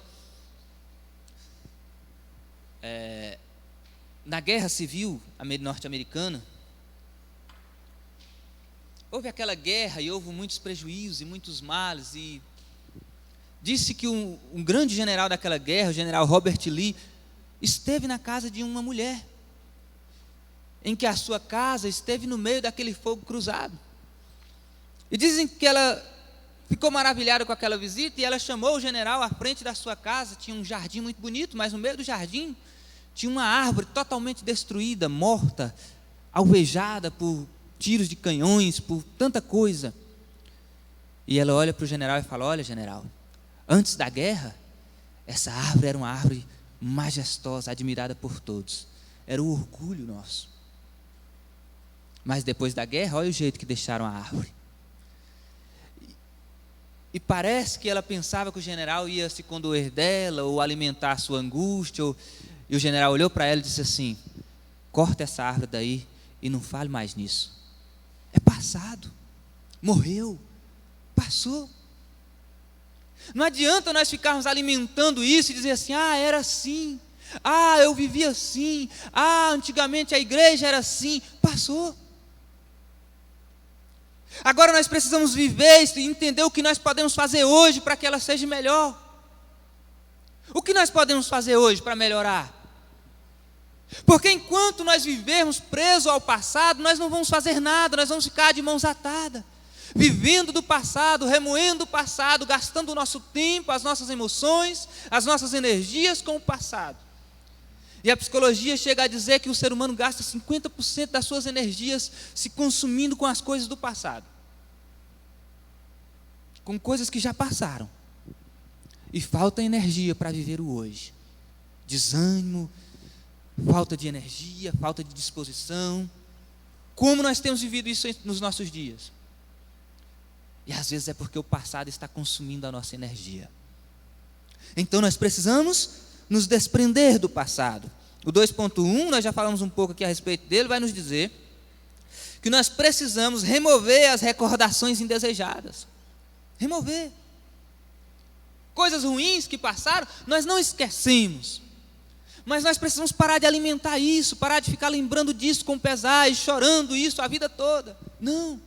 na Guerra Civil norte-americana, houve aquela guerra e houve muitos prejuízos e muitos males, e disse que um grande general daquela guerra, o general Robert Lee, esteve na casa de uma mulher, em que a sua casa esteve no meio daquele fogo cruzado. E dizem que ela ficou maravilhada com aquela visita, e ela chamou o general à frente da sua casa. Tinha um jardim muito bonito, mas no meio do jardim tinha uma árvore totalmente destruída, morta, alvejada por tiros de canhões, por tanta coisa. E ela olha para o general e fala: olha, general, antes da guerra, essa árvore era uma árvore majestosa, admirada por todos. Era o orgulho nosso. Mas depois da guerra, olha o jeito que deixaram a árvore. E parece que ela pensava que o general ia se condoer dela, ou alimentar a sua angústia. E o general olhou para ela e disse assim: corta essa árvore daí e não fale mais nisso. É passado, morreu, passou. Não adianta nós ficarmos alimentando isso e dizer assim: ah, era assim, ah, eu vivia assim, ah, antigamente a igreja era assim. Passou. Agora nós precisamos viver e entender o que nós podemos fazer hoje para que ela seja melhor. O que nós podemos fazer hoje para melhorar? Porque enquanto nós vivermos presos ao passado, nós não vamos fazer nada, nós vamos ficar de mãos atadas, vivendo do passado, remoendo o passado, gastando o nosso tempo, as nossas emoções, as nossas energias com o passado. E a psicologia chega a dizer que o ser humano gasta 50% das suas energias se consumindo com as coisas do passado, com coisas que já passaram. E falta energia para viver o hoje. Desânimo, falta de energia, falta de disposição. Como nós temos vivido isso nos nossos dias? E às vezes é porque o passado está consumindo a nossa energia. Então nós precisamos nos desprender do passado. O 2.1, nós já falamos um pouco aqui a respeito dele, vai nos dizer que nós precisamos remover as recordações indesejadas. Remover. Coisas ruins que passaram, nós não esquecemos. Mas nós precisamos parar de alimentar isso, parar de ficar lembrando disso com pesar e chorando isso a vida toda. Não.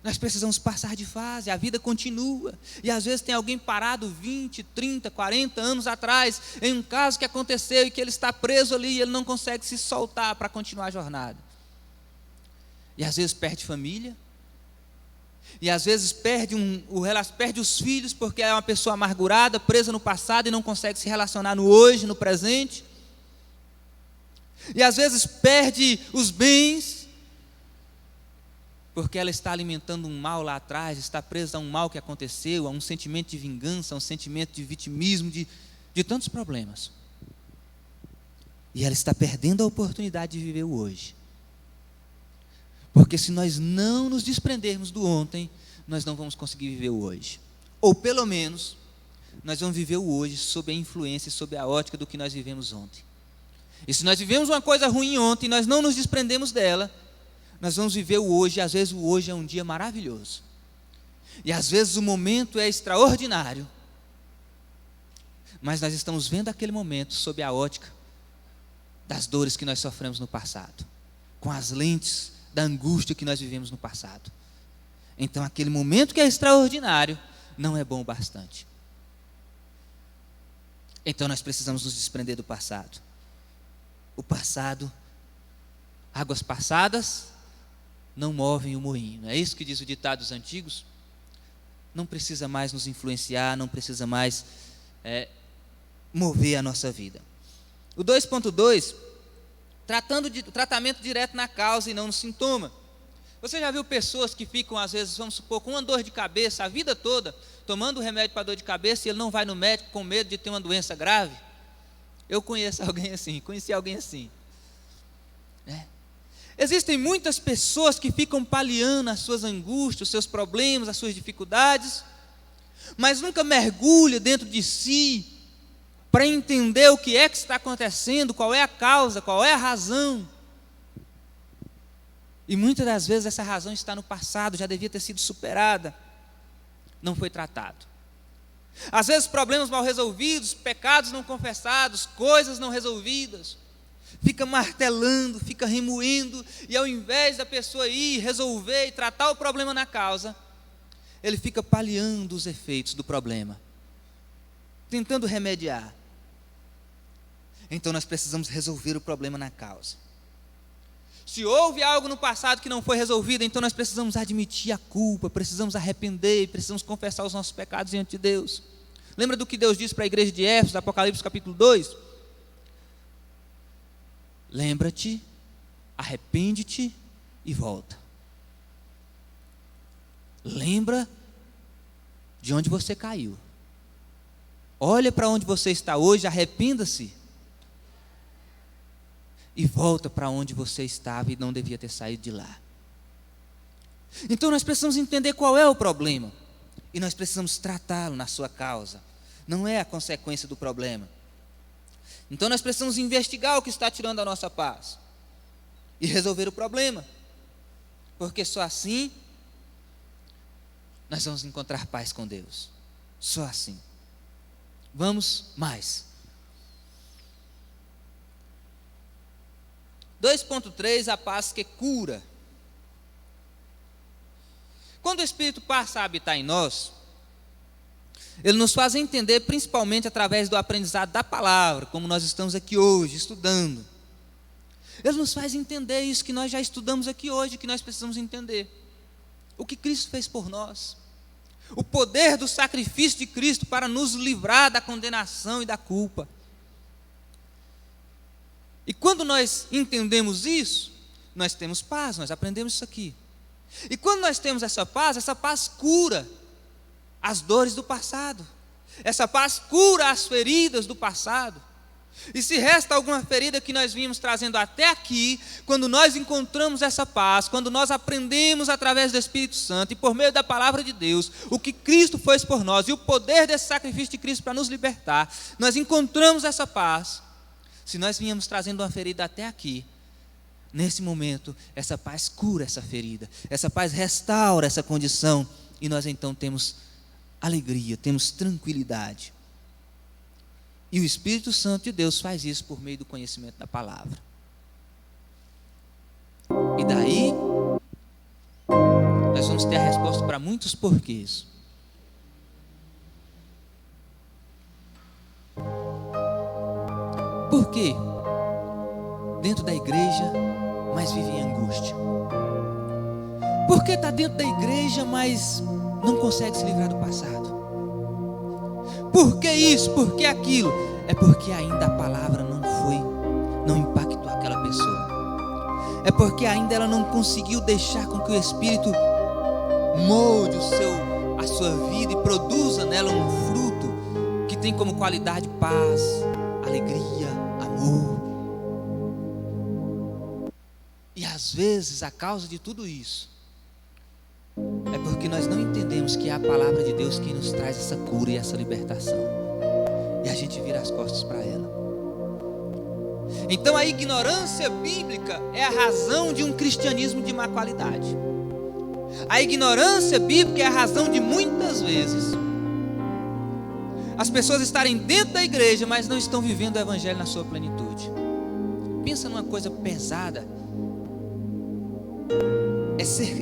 Nós precisamos passar de fase, a vida continua. E às vezes tem alguém parado 20, 30, 40 anos atrás, em um caso que aconteceu e que ele está preso ali e ele não consegue se soltar para continuar a jornada. E às vezes perde família. E às vezes perde os filhos porque é uma pessoa amargurada, presa no passado e não consegue se relacionar no hoje, no presente. E às vezes perde os bens porque ela está alimentando um mal lá atrás, está presa a um mal que aconteceu, a um sentimento de vingança, a um sentimento de vitimismo, de tantos problemas. E ela está perdendo a oportunidade de viver o hoje. Porque se nós não nos desprendermos do ontem, nós não vamos conseguir viver o hoje. Ou pelo menos, nós vamos viver o hoje sob a influência e sob a ótica do que nós vivemos ontem. E se nós vivemos uma coisa ruim ontem e nós não nos desprendemos dela, nós vamos viver o hoje, e às vezes o hoje é um dia maravilhoso. E às vezes o momento é extraordinário. Mas nós estamos vendo aquele momento sob a ótica das dores que nós sofremos no passado, com as lentes da angústia que nós vivemos no passado. Então aquele momento que é extraordinário não é bom o bastante. Então nós precisamos nos desprender do passado. O passado, águas passadas não movem o moinho. É isso que diz o ditado dos antigos. Não precisa mais nos influenciar, não precisa mais mover a nossa vida. O 2.2, tratamento direto na causa e não no sintoma. Você já viu pessoas que ficam, às vezes, vamos supor, com uma dor de cabeça a vida toda, tomando remédio para dor de cabeça e ele não vai no médico com medo de ter uma doença grave? Eu conheci alguém assim. Existem muitas pessoas que ficam paliando as suas angústias, os seus problemas, as suas dificuldades, mas nunca mergulham dentro de si para entender o que é que está acontecendo, qual é a causa, qual é a razão. E muitas das vezes essa razão está no passado, já devia ter sido superada, não foi tratado. Às vezes problemas mal resolvidos, pecados não confessados, coisas não resolvidas, fica martelando, fica remoendo, e ao invés da pessoa ir resolver e tratar o problema na causa, ele fica paliando os efeitos do problema, tentando remediar. Então nós precisamos resolver o problema na causa. Se houve algo no passado que não foi resolvido, então nós precisamos admitir a culpa, precisamos arrepender, precisamos confessar os nossos pecados diante de Deus. Lembra do que Deus disse para a igreja de Éfeso, Apocalipse capítulo 2? Lembra-te, arrepende-te e volta. Lembra de onde você caiu. Olha para onde você está hoje, arrependa-se. E volta para onde você estava e não devia ter saído de lá. Então nós precisamos entender qual é o problema. E nós precisamos tratá-lo na sua causa. Não é a consequência do problema. Então nós precisamos investigar o que está tirando a nossa paz. E resolver o problema. Porque só assim nós vamos encontrar paz com Deus. Só assim. Vamos mais. 2.3, a paz que cura. Quando o Espírito passa a habitar em nós, Ele nos faz entender principalmente através do aprendizado da palavra, como nós estamos aqui hoje estudando. Ele nos faz entender isso que nós já estudamos aqui hoje, que nós precisamos entender. O que Cristo fez por nós. O poder do sacrifício de Cristo para nos livrar da condenação e da culpa. E quando nós entendemos isso, nós temos paz, nós aprendemos isso aqui. E quando nós temos essa paz cura as dores do passado. Essa paz cura as feridas do passado. E se resta alguma ferida que nós vimos trazendo até aqui, quando nós encontramos essa paz, quando nós aprendemos através do Espírito Santo e por meio da palavra de Deus, o que Cristo fez por nós e o poder desse sacrifício de Cristo para nos libertar, nós encontramos essa paz. Se nós viemos trazendo uma ferida até aqui, nesse momento, essa paz cura essa ferida, essa paz restaura essa condição e nós então temos alegria, temos tranquilidade. E o Espírito Santo de Deus faz isso por meio do conhecimento da palavra. E daí, nós vamos ter a resposta para muitos porquês. Por quê? Dentro da igreja, mas vive em angústia. Por que está dentro da igreja, mas não consegue se livrar do passado? Por que isso? Por que aquilo? É porque ainda a palavra não impactou aquela pessoa. É porque ainda ela não conseguiu deixar com que o Espírito molde a sua vida e produza nela um fruto que tem como qualidade paz, alegria, amor. E às vezes a causa de tudo isso é porque nós não entendemos que é a palavra de Deus que nos traz essa cura e essa libertação. E a gente vira as costas para ela. Então a ignorância bíblica é a razão de um cristianismo de má qualidade. A ignorância bíblica é a razão de muitas vezes as pessoas estarem dentro da igreja, mas não estão vivendo o evangelho na sua plenitude. Pensa numa coisa pesada.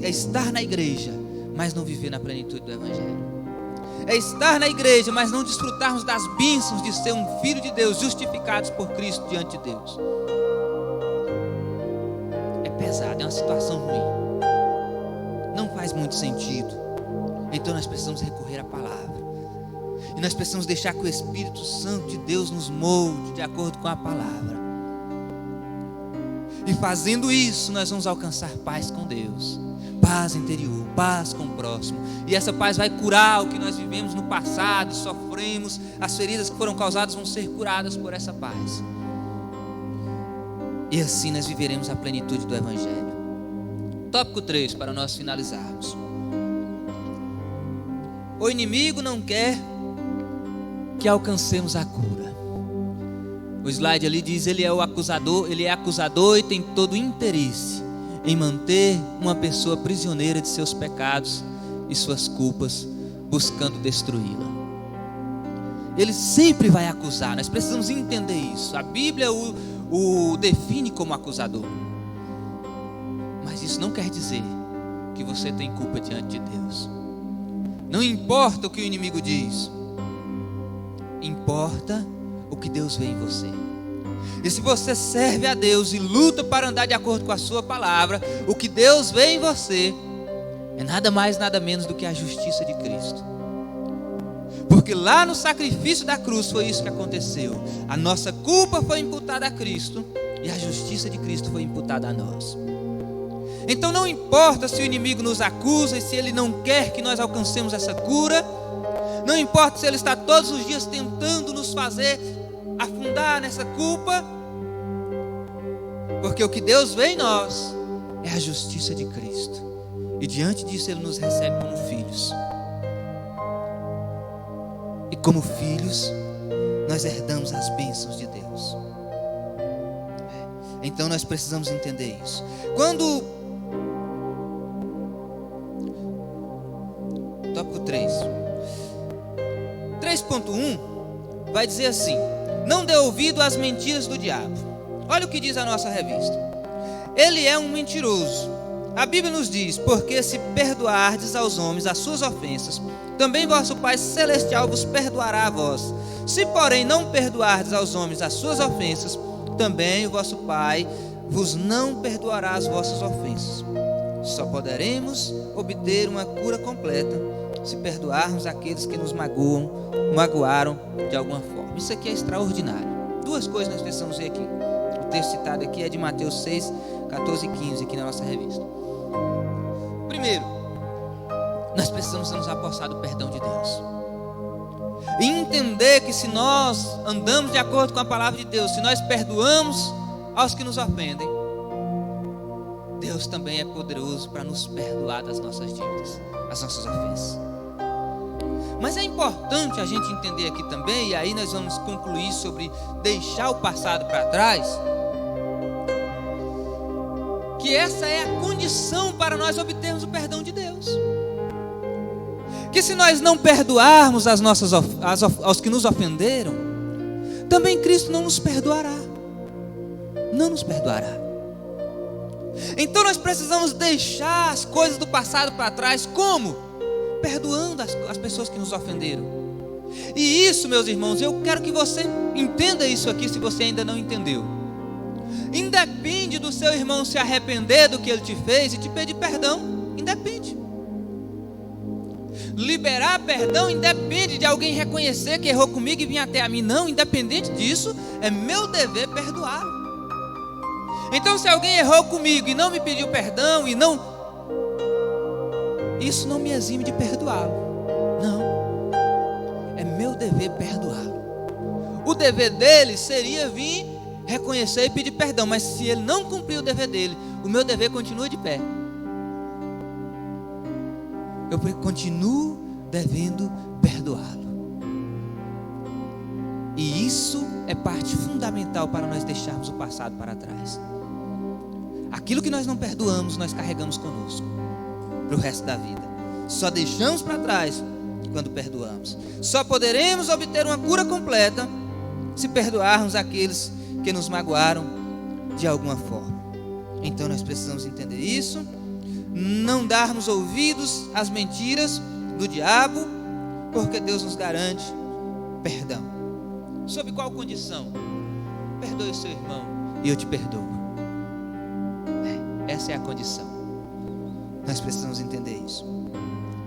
É estar na igreja, mas não viver na plenitude do evangelho. É estar na igreja, mas não desfrutarmos das bênçãos de ser um filho de Deus, justificados por Cristo diante de Deus. É pesado, é uma situação ruim. Não faz muito sentido. Então nós precisamos recorrer à palavra. E nós precisamos deixar que o Espírito Santo de Deus nos molde de acordo com a palavra. E fazendo isso, nós vamos alcançar paz com Deus, paz interior, paz com o próximo. E essa paz vai curar o que nós vivemos no passado, sofremos, as feridas que foram causadas vão ser curadas por essa paz. E assim nós viveremos a plenitude do Evangelho. Tópico 3, para nós finalizarmos. O inimigo não quer que alcancemos a cura. O slide ali diz, ele é acusador e tem todo o interesse em manter uma pessoa prisioneira de seus pecados e suas culpas, buscando destruí-la. Ele sempre vai acusar, nós precisamos entender isso. A Bíblia o define como acusador. Mas isso não quer dizer que você tem culpa diante de Deus. Não importa o que o inimigo diz, importa o que Deus vê em você. E se você serve a Deus e luta para andar de acordo com a sua palavra, o que Deus vê em você é nada mais, nada menos do que a justiça de Cristo. Porque lá no sacrifício da cruz foi isso que aconteceu. A nossa culpa foi imputada a Cristo e a justiça de Cristo foi imputada a nós. Então não importa se o inimigo nos acusa e se ele não quer que nós alcancemos essa cura, não importa se ele está todos os dias tentando nos fazer afundar nessa culpa, porque o que Deus vê em nós é a justiça de Cristo, e diante disso ele nos recebe como filhos, e como filhos nós herdamos as bênçãos de Deus. Então nós precisamos entender isso. Tópico 3 3.1 vai dizer assim: não dê ouvido às mentiras do diabo. Olha o que diz a nossa revista. Ele é um mentiroso A Bíblia nos diz: porque se perdoardes aos homens as suas ofensas, também vosso Pai Celestial vos perdoará a vós. Se, porém, não perdoardes aos homens as suas ofensas, também o vosso Pai vos não perdoará as vossas ofensas. Só poderemos obter uma cura completa se perdoarmos aqueles que nos magoaram de alguma forma. Isso aqui é extraordinário. Duas coisas nós precisamos ver aqui. O texto citado aqui é de Mateus 6, 14 e 15, aqui na nossa revista. Primeiro, nós precisamos nos apossar do perdão de Deus. E entender que se nós andamos de acordo com a palavra de Deus, se nós perdoamos aos que nos ofendem, Deus também é poderoso para nos perdoar das nossas dívidas, as nossas ofensas. Mas é importante a gente entender aqui também, e aí nós vamos concluir sobre deixar o passado para trás, que essa é a condição para nós obtermos o perdão de Deus. Que se nós não perdoarmos aos que nos ofenderam, também Cristo não nos perdoará. Não nos perdoará. Então nós precisamos deixar as coisas do passado para trás. Como? Perdoando as pessoas que nos ofenderam. E isso, meus irmãos, eu quero que você entenda isso aqui, se você ainda não entendeu. Independe do seu irmão se arrepender do que ele te fez e te pedir perdão. Independe. Liberar perdão independe de alguém reconhecer que errou comigo e vir até a mim. Não, independente disso, é meu dever perdoar. Então, se alguém errou comigo e não me pediu perdão, isso não me exime de perdoá-lo. Não, é meu dever perdoá-lo. O dever dele seria vir reconhecer e pedir perdão, mas se ele não cumprir o dever dele, o meu dever continua de pé. Eu continuo devendo perdoá-lo. E isso é parte fundamental para nós deixarmos o passado para trás. Aquilo que nós não perdoamos, nós carregamos conosco para o resto da vida. Só deixamos para trás quando perdoamos. Só poderemos obter uma cura completa se perdoarmos aqueles que nos magoaram de alguma forma. Então nós precisamos entender isso. Não darmos ouvidos às mentiras do diabo, porque Deus nos garante perdão. Sob qual condição? Perdoe o seu irmão e eu te perdoo. Essa é a condição. Nós precisamos entender isso.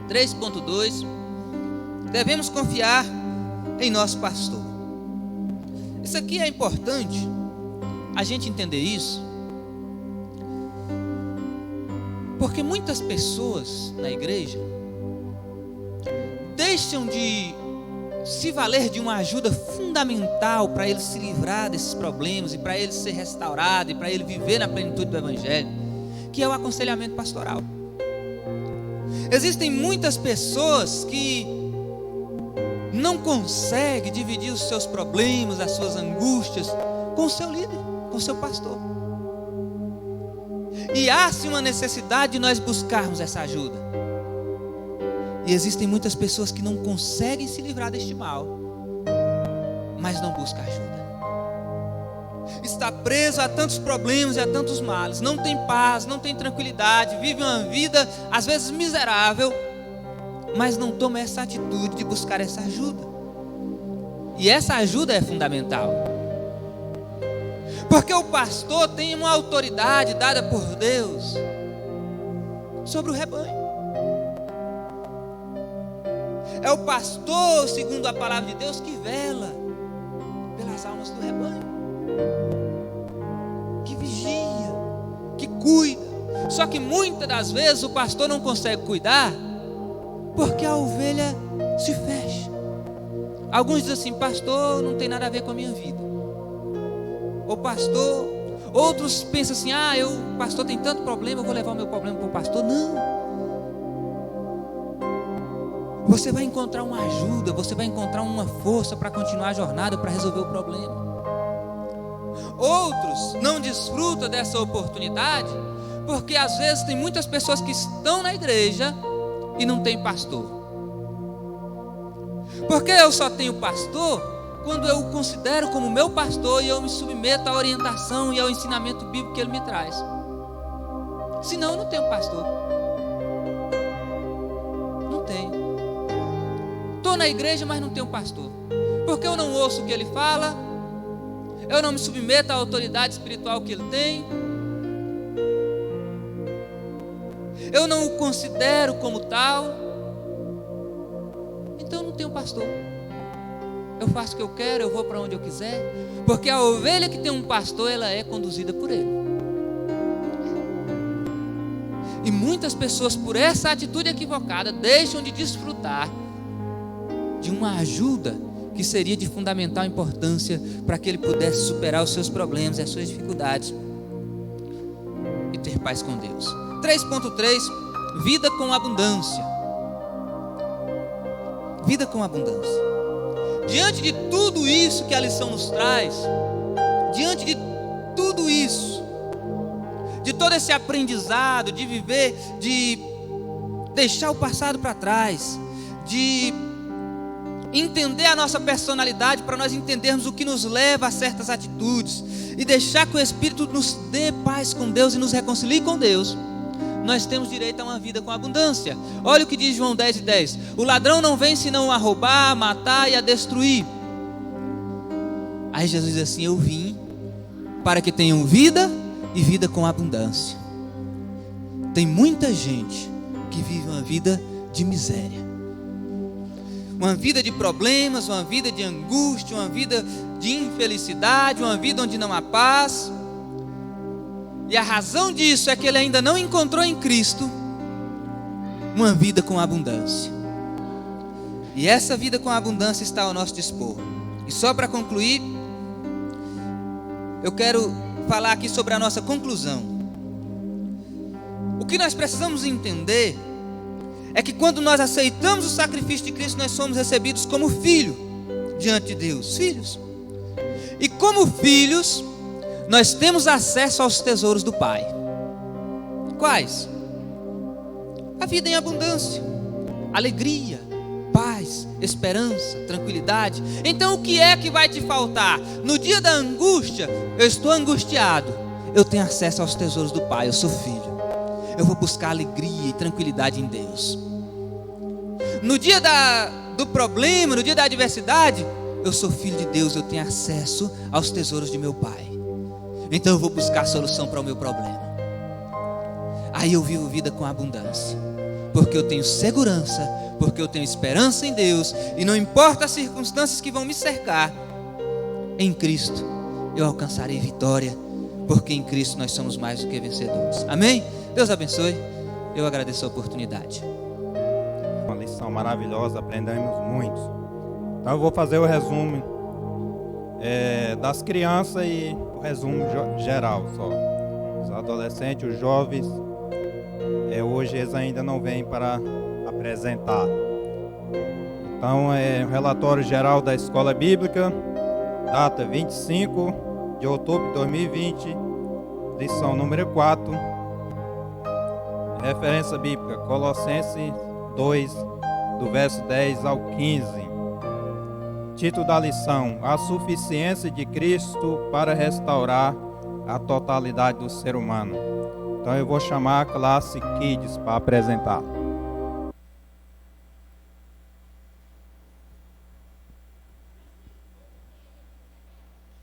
3.2. Devemos confiar em nosso pastor. Isso aqui é importante a gente entender isso, porque muitas pessoas na igreja deixam de se valer de uma ajuda fundamental para ele se livrar desses problemas e para ele ser restaurado e para ele viver na plenitude do evangelho, que é o aconselhamento pastoral. Existem muitas pessoas que não conseguem dividir os seus problemas, as suas angústias com o seu líder, com o seu pastor. E há-se uma necessidade de nós buscarmos essa ajuda. E existem muitas pessoas que não conseguem se livrar deste mal, mas não buscam ajuda. Está preso a tantos problemas e a tantos males, não tem paz, não tem tranquilidade, vive uma vida às vezes miserável, mas não toma essa atitude de buscar essa ajuda. E essa ajuda é fundamental, porque o pastor tem uma autoridade dada por Deus sobre o rebanho. É o pastor, segundo a palavra de Deus, que vela pelas almas do rebanho, que vigia, que cuida. Só que muitas das vezes o pastor não consegue cuidar porque a ovelha se fecha. Alguns dizem assim: pastor, não tem nada a ver com a minha vida. Ou pastor, outros pensam assim: o pastor tem tanto problema, eu vou levar o meu problema para o pastor. Não. Você vai encontrar uma ajuda, você vai encontrar uma força para continuar a jornada, para resolver o problema. Outros não desfrutam dessa oportunidade, porque às vezes tem muitas pessoas que estão na igreja e não tem pastor. Porque eu só tenho pastor quando eu o considero como meu pastor e eu me submeto à orientação e ao ensinamento bíblico que ele me traz. Senão eu não tenho pastor. Não tenho. Estou na igreja, mas não tenho pastor. Porque eu não ouço o que ele fala, eu não me submeto à autoridade espiritual que ele tem, eu não o considero como tal, então eu não tenho pastor. Eu faço o que eu quero, eu vou para onde eu quiser, porque a ovelha que tem um pastor, ela é conduzida por ele. E muitas pessoas, por essa atitude equivocada, deixam de desfrutar de uma ajuda que seria de fundamental importância para que ele pudesse superar os seus problemas e as suas dificuldades e ter paz com Deus. 3.3, vida com abundância. Vida com abundância. Diante de tudo isso que a lição nos traz, diante de tudo isso, de todo esse aprendizado, de viver, de deixar o passado para trás, de entender a nossa personalidade para nós entendermos o que nos leva a certas atitudes e deixar que o Espírito nos dê paz com Deus e nos reconcilie com Deus, nós temos direito a uma vida com abundância. Olha o que diz João 10:10: o ladrão não vem senão a roubar, a matar e a destruir. Aí Jesus diz assim: eu vim para que tenham vida e vida com abundância. Tem muita gente que vive uma vida de miséria, uma vida de problemas, uma vida de angústia, uma vida de infelicidade, uma vida onde não há paz. E a razão disso é que ele ainda não encontrou em Cristo uma vida com abundância. E essa vida com abundância está ao nosso dispor. E só para concluir, eu quero falar aqui sobre a nossa conclusão. O que nós precisamos entender é que quando nós aceitamos o sacrifício de Cristo, nós somos recebidos como filho diante de Deus, filhos. E como filhos, nós temos acesso aos tesouros do Pai. Quais? A vida em abundância, alegria, paz, esperança, tranquilidade. Então o que é que vai te faltar? No dia da angústia, eu estou angustiado, eu tenho acesso aos tesouros do Pai, eu sou filho. Eu vou buscar alegria e tranquilidade em Deus. No dia do problema, no dia da adversidade, eu sou filho de Deus, eu tenho acesso aos tesouros de meu Pai. Então eu vou buscar a solução para o meu problema. Aí eu vivo vida com abundância, porque eu tenho segurança, porque eu tenho esperança em Deus, e não importa as circunstâncias que vão me cercar, em Cristo eu alcançarei vitória, porque em Cristo nós somos mais do que vencedores. Amém? Deus abençoe. Eu agradeço a oportunidade. Uma lição maravilhosa, aprendemos muito. Então eu vou fazer o resumo das crianças e o resumo geral só. Os adolescentes, os jovens, hoje eles ainda não vêm para apresentar. Então o relatório geral da Escola Bíblica, data 25 de outubro de 2020, lição número 4, referência bíblica, Colossenses 2, do verso 10 ao 15. Título da lição: a suficiência de Cristo para restaurar a totalidade do ser humano. Então eu vou chamar a classe Kids para apresentar.